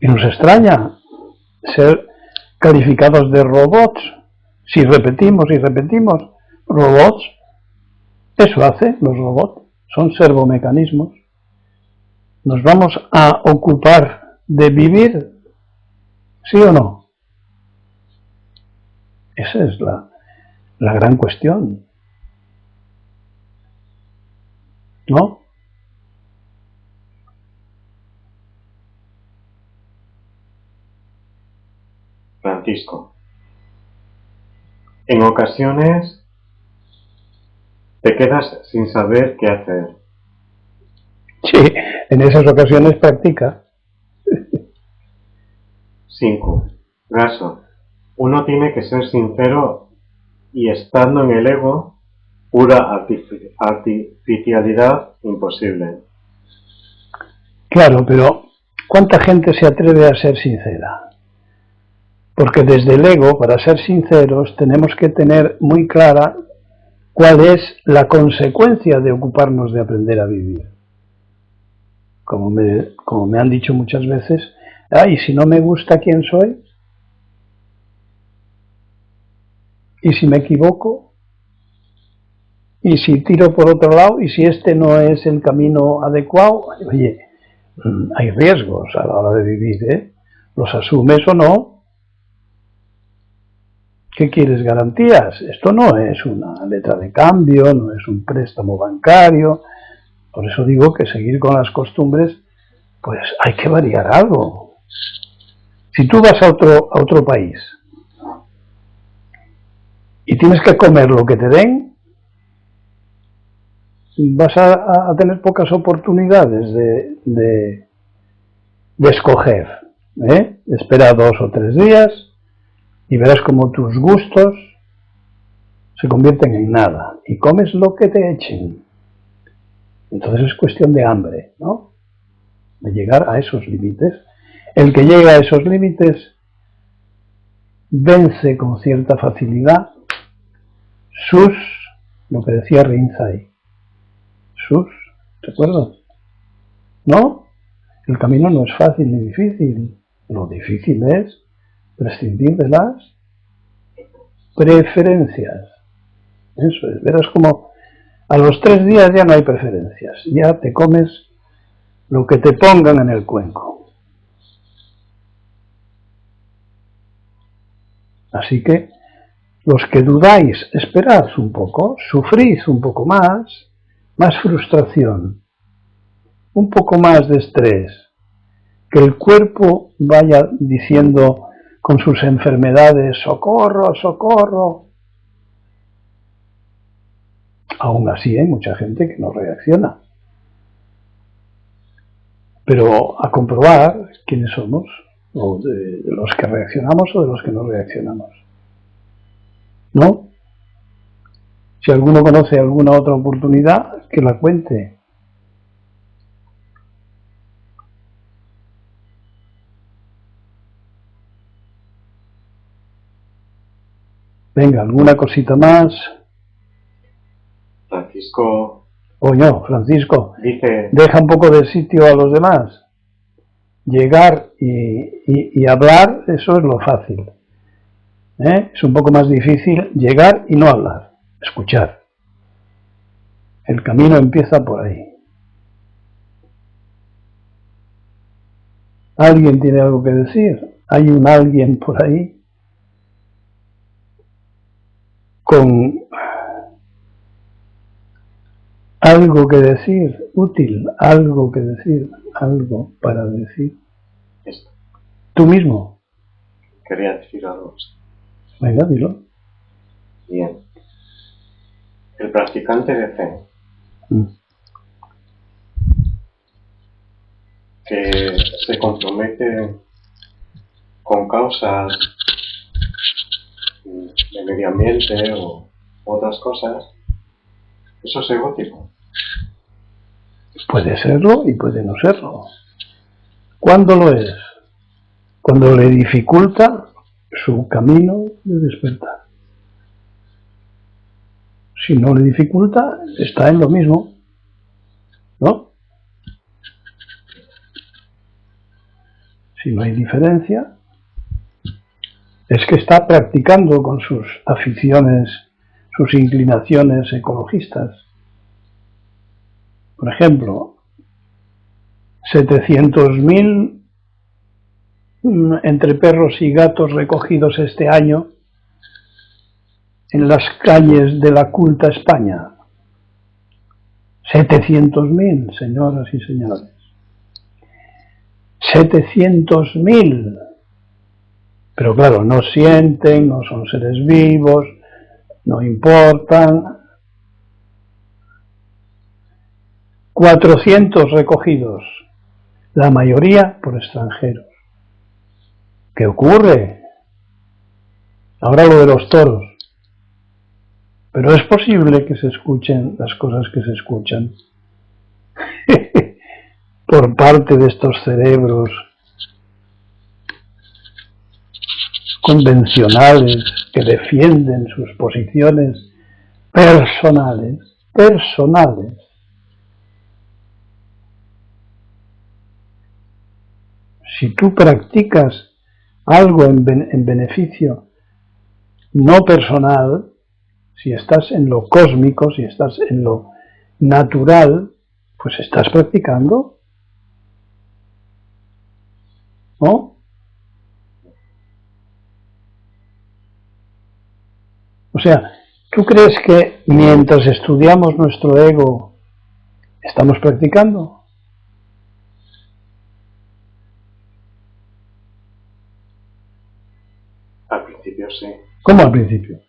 S1: Y nos extraña ser calificados de robots. Si repetimos y repetimos, robots, eso hacen los robots, son servomecanismos. ¿Nos vamos a ocupar de vivir? ¿Sí o no? Esa es la gran cuestión, ¿no?
S2: Francisco, en ocasiones te quedas sin saber qué hacer.
S1: Sí, en esas ocasiones practica.
S2: 5. Gaso. Uno tiene que ser sincero y estando en el ego, pura artificialidad imposible.
S1: Claro, pero ¿cuánta gente se atreve a ser sincera? Porque desde el ego, para ser sinceros, tenemos que tener muy clara cuál es la consecuencia de ocuparnos de aprender a vivir. Como me han dicho muchas veces, ¿y si no me gusta quién soy? ¿Y si me equivoco? ¿Y si tiro por otro lado? ¿Y si este no es el camino adecuado? Oye, hay riesgos a la hora de vivir, ¿eh? ¿Los asumes o no? ¿Qué quieres? ¿Garantías? Esto no es una letra de cambio, no es un préstamo bancario. Por eso digo que seguir con las costumbres, pues hay que variar algo. Si tú vas a otro país y tienes que comer lo que te den, vas a tener pocas oportunidades de escoger. Espera 2 o 3 días y verás como tus gustos se convierten en nada y comes lo que te echen. Entonces es cuestión de hambre, ¿no? De llegar a esos límites. El que llega a esos límites vence con cierta facilidad lo que decía Rinzai, ¿recuerdas? ¿No? El camino no es fácil ni difícil. Lo difícil es prescindir de las preferencias. Eso es, verás como a los 3 días ya no hay preferencias, ya te comes lo que te pongan en el cuenco. Así que los que dudáis, esperad un poco, sufrid un poco más frustración, un poco más de estrés, que el cuerpo vaya diciendo con sus enfermedades, socorro, socorro. Aún así hay mucha gente que no reacciona. Pero a comprobar quiénes somos, o de los que reaccionamos o de los que no reaccionamos. ¿No? Si alguno conoce alguna otra oportunidad, que la cuente. Venga, ¿alguna cosita más?
S2: Francisco...
S1: No, Francisco,
S2: dice...
S1: deja un poco de sitio a los demás. Llegar y hablar, eso es lo fácil. Es un poco más difícil llegar y no hablar, escuchar. El camino empieza por ahí. ¿Alguien tiene algo que decir? ¿Hay un alguien por ahí con algo que decir, útil, algo que decir, algo para decir?
S2: Esto.
S1: ¿Tú mismo?
S2: Quería decir algo.
S1: Venga, dilo.
S2: Bien. El practicante de Zen, que se compromete con causas de medio ambiente o otras cosas, eso es egótico.
S1: Puede serlo y puede no serlo. ¿Cuándo lo es? Cuando le dificulta su camino de despertar. Si no le dificulta, está en lo mismo, ¿no? Si no hay diferencia, es que está practicando con sus aficiones, sus inclinaciones ecologistas. Por ejemplo, 700.000 entre perros y gatos recogidos este año en las calles de la culta España. 700.000, señoras y señores. 700.000. Pero claro, no sienten, no son seres vivos, no importan. 400 recogidos, la mayoría por extranjeros. ¿Qué ocurre? Ahora lo de los toros. Pero es posible que se escuchen las cosas que se escuchan por parte de estos cerebros convencionales que defienden sus posiciones personales. Si tú practicas algo en beneficio no personal, si estás en lo cósmico, si estás en lo natural, pues estás practicando, ¿no? O sea, ¿tú crees que mientras estudiamos nuestro ego estamos practicando?
S2: Al principio sí.
S1: ¿Cómo al principio?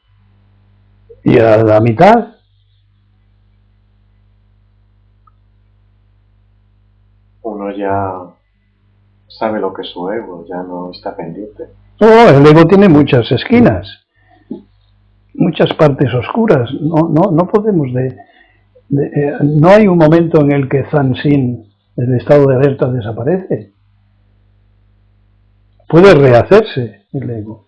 S1: ¿Y a la mitad?
S2: Uno ya sabe lo que es su ego, ya no está pendiente.
S1: No, el ego tiene muchas esquinas, muchas partes oscuras. No podemos no hay un momento en el que Zansin, el estado de alerta, desaparece. Puede rehacerse el ego.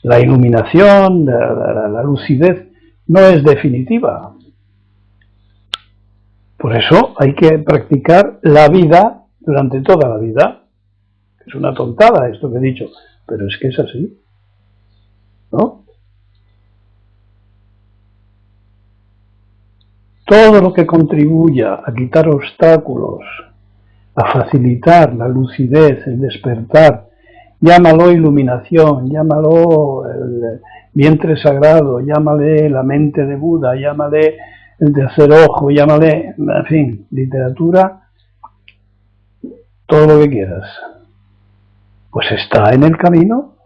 S1: La iluminación, la lucidez no es definitiva. Por eso hay que practicar la vida durante toda la vida. Es una tontada esto que he dicho, pero es que es así, ¿no? todo lo que contribuya a quitar obstáculos, a facilitar la lucidez, el despertar, llámalo iluminación, llámalo el vientre sagrado, llámale la mente de Buda, llámale el tercer ojo, llámale, en fin, literatura, todo lo que quieras. Pues está en el camino.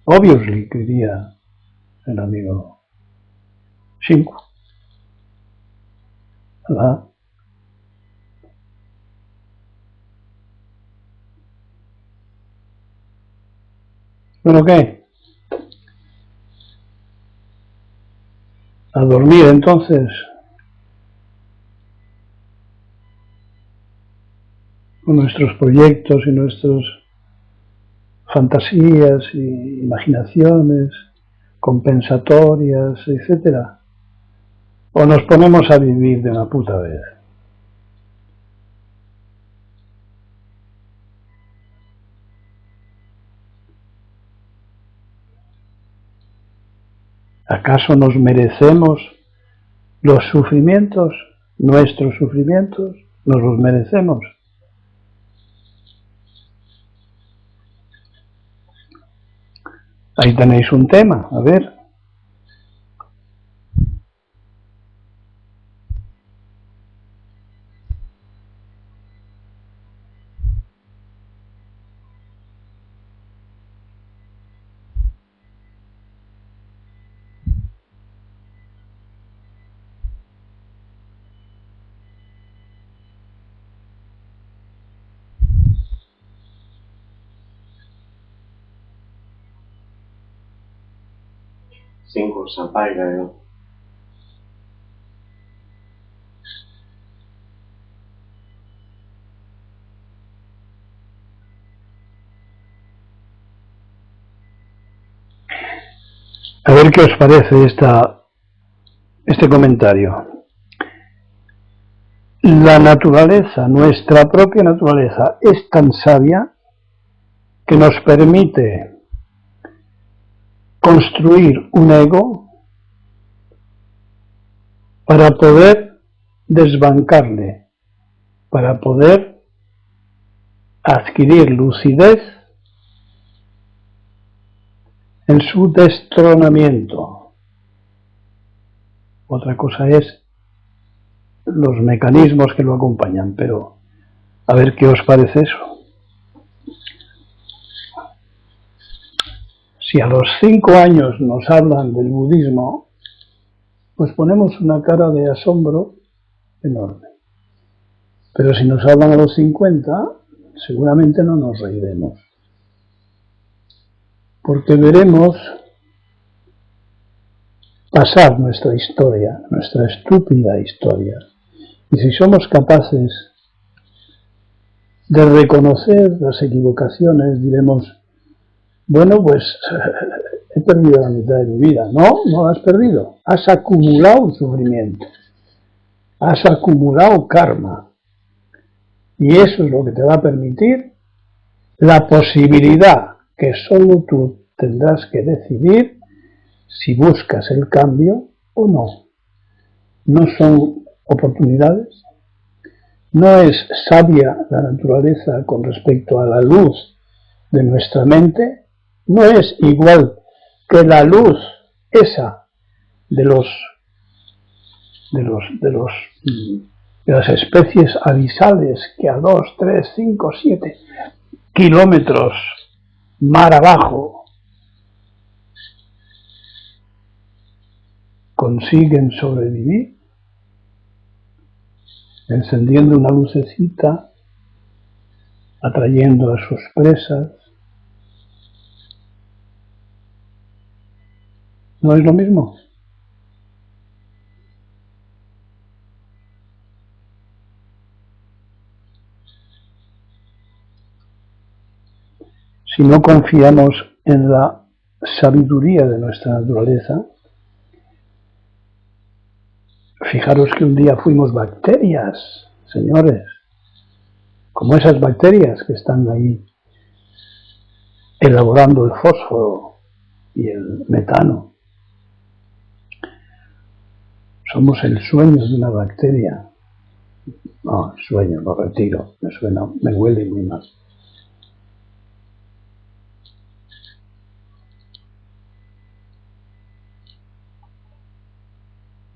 S1: Obviously, diría el amigo Shinku. ¿Verdad? ¿Bueno qué? A dormir entonces. Con nuestros proyectos y nuestras fantasías y imaginaciones compensatorias, etcétera. O nos ponemos a vivir de una puta vez. ¿Acaso nos merecemos los sufrimientos, nuestros sufrimientos? ¿Nos los merecemos? Ahí tenéis un tema, a ver.
S2: Cinco, Sampai Gayo.
S1: A ver qué os parece este comentario. La naturaleza, nuestra propia naturaleza, es tan sabia que nos permite construir un ego para poder desbancarle, para poder adquirir lucidez en su destronamiento. Otra cosa es los mecanismos que lo acompañan, pero a ver qué os parece eso. Si a los 5 años nos hablan del budismo, pues ponemos una cara de asombro enorme. Pero si nos hablan a los 50, seguramente no nos reiremos. Porque veremos pasar nuestra historia, nuestra estúpida historia. Y si somos capaces de reconocer las equivocaciones, diremos, bueno, pues he perdido la mitad de mi vida. No, no la has perdido. Has acumulado sufrimiento. Has acumulado karma. Y eso es lo que te va a permitir la posibilidad que solo tú tendrás que decidir si buscas el cambio o no. No son oportunidades. No es sabia la naturaleza con respecto a la luz de nuestra mente. No es igual que la luz esa de las especies abisales que a 2, 3, 5, 7 kilómetros mar abajo consiguen sobrevivir, encendiendo una lucecita, atrayendo a sus presas. ¿No es lo mismo? Si no confiamos en la sabiduría de nuestra naturaleza, fijaros que un día fuimos bacterias, señores, como esas bacterias que están ahí elaborando el fósforo y el metano. Somos el sueño de una bacteria. No, sueño, lo retiro, me huele muy mal.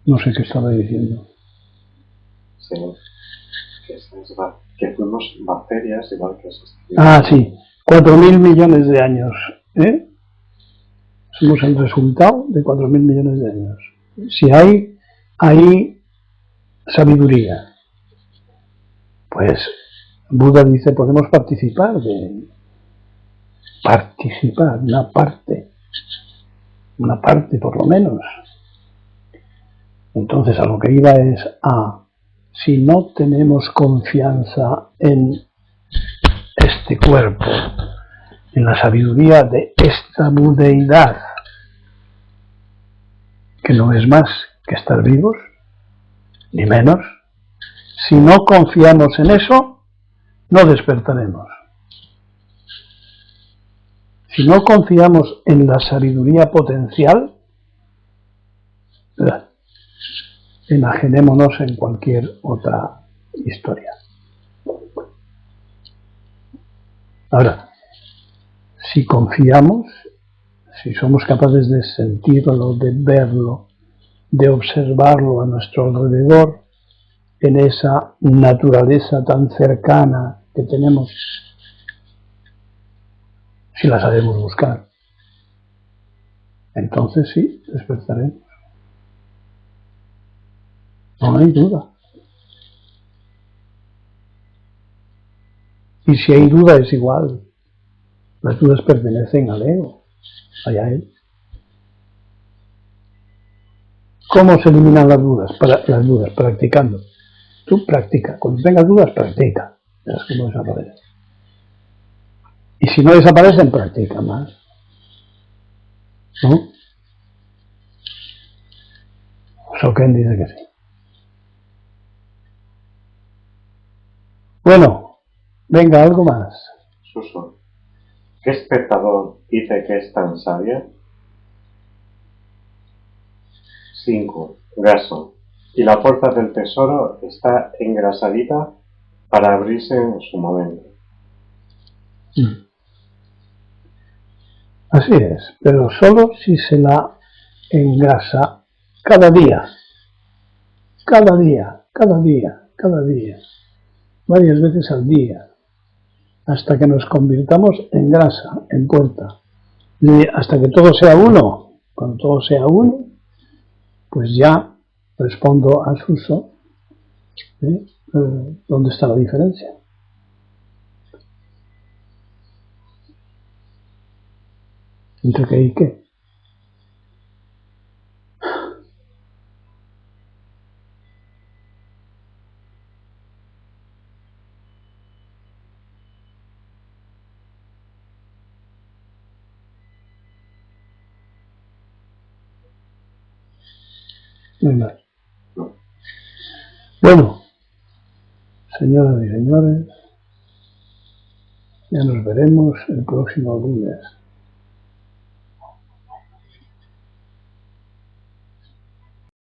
S1: No sé qué estaba diciendo.
S2: Sí, que fuimos bacterias igual que esas.
S1: Ah, sí, 4.000 millones de años. Somos el resultado de 4.000 millones de años. Si hay sabiduría, pues Buda dice, podemos participar, una parte por lo menos. Entonces a lo que iba es si no tenemos confianza en este cuerpo, en la sabiduría de esta budeidad, que no es más que estar vivos, ni menos, si no confiamos en eso, no despertaremos. Si no confiamos en la sabiduría potencial, enajenémonos en cualquier otra historia. Ahora, si confiamos, si somos capaces de sentirlo, de verlo, de observarlo a nuestro alrededor, en esa naturaleza tan cercana que tenemos, si la sabemos buscar, entonces sí, despertaremos. No hay duda. Y si hay duda es igual. Las dudas pertenecen al ego, allá él. ¿Cómo se eliminan las dudas? Practicando. Tú practica. Cuando tengas dudas, practica. Verás cómo desaparecen. Y si no desaparecen, practica más. ¿No? Soken dice que sí. Bueno, venga, algo más.
S2: Suso, ¿qué espectador dice que es tan sabia? 5. Gaso. Y la puerta del tesoro está engrasadita para abrirse en su momento.
S1: Así es, pero solo si se la engrasa cada día, varias veces al día, hasta que nos convirtamos en grasa, en puerta, y hasta que todo sea uno. Cuando todo sea uno, pues ya respondo a Suso, ¿dónde está la diferencia? ¿Entre qué y qué? No hay más. Bueno, señoras y señores, ya nos veremos el próximo lunes.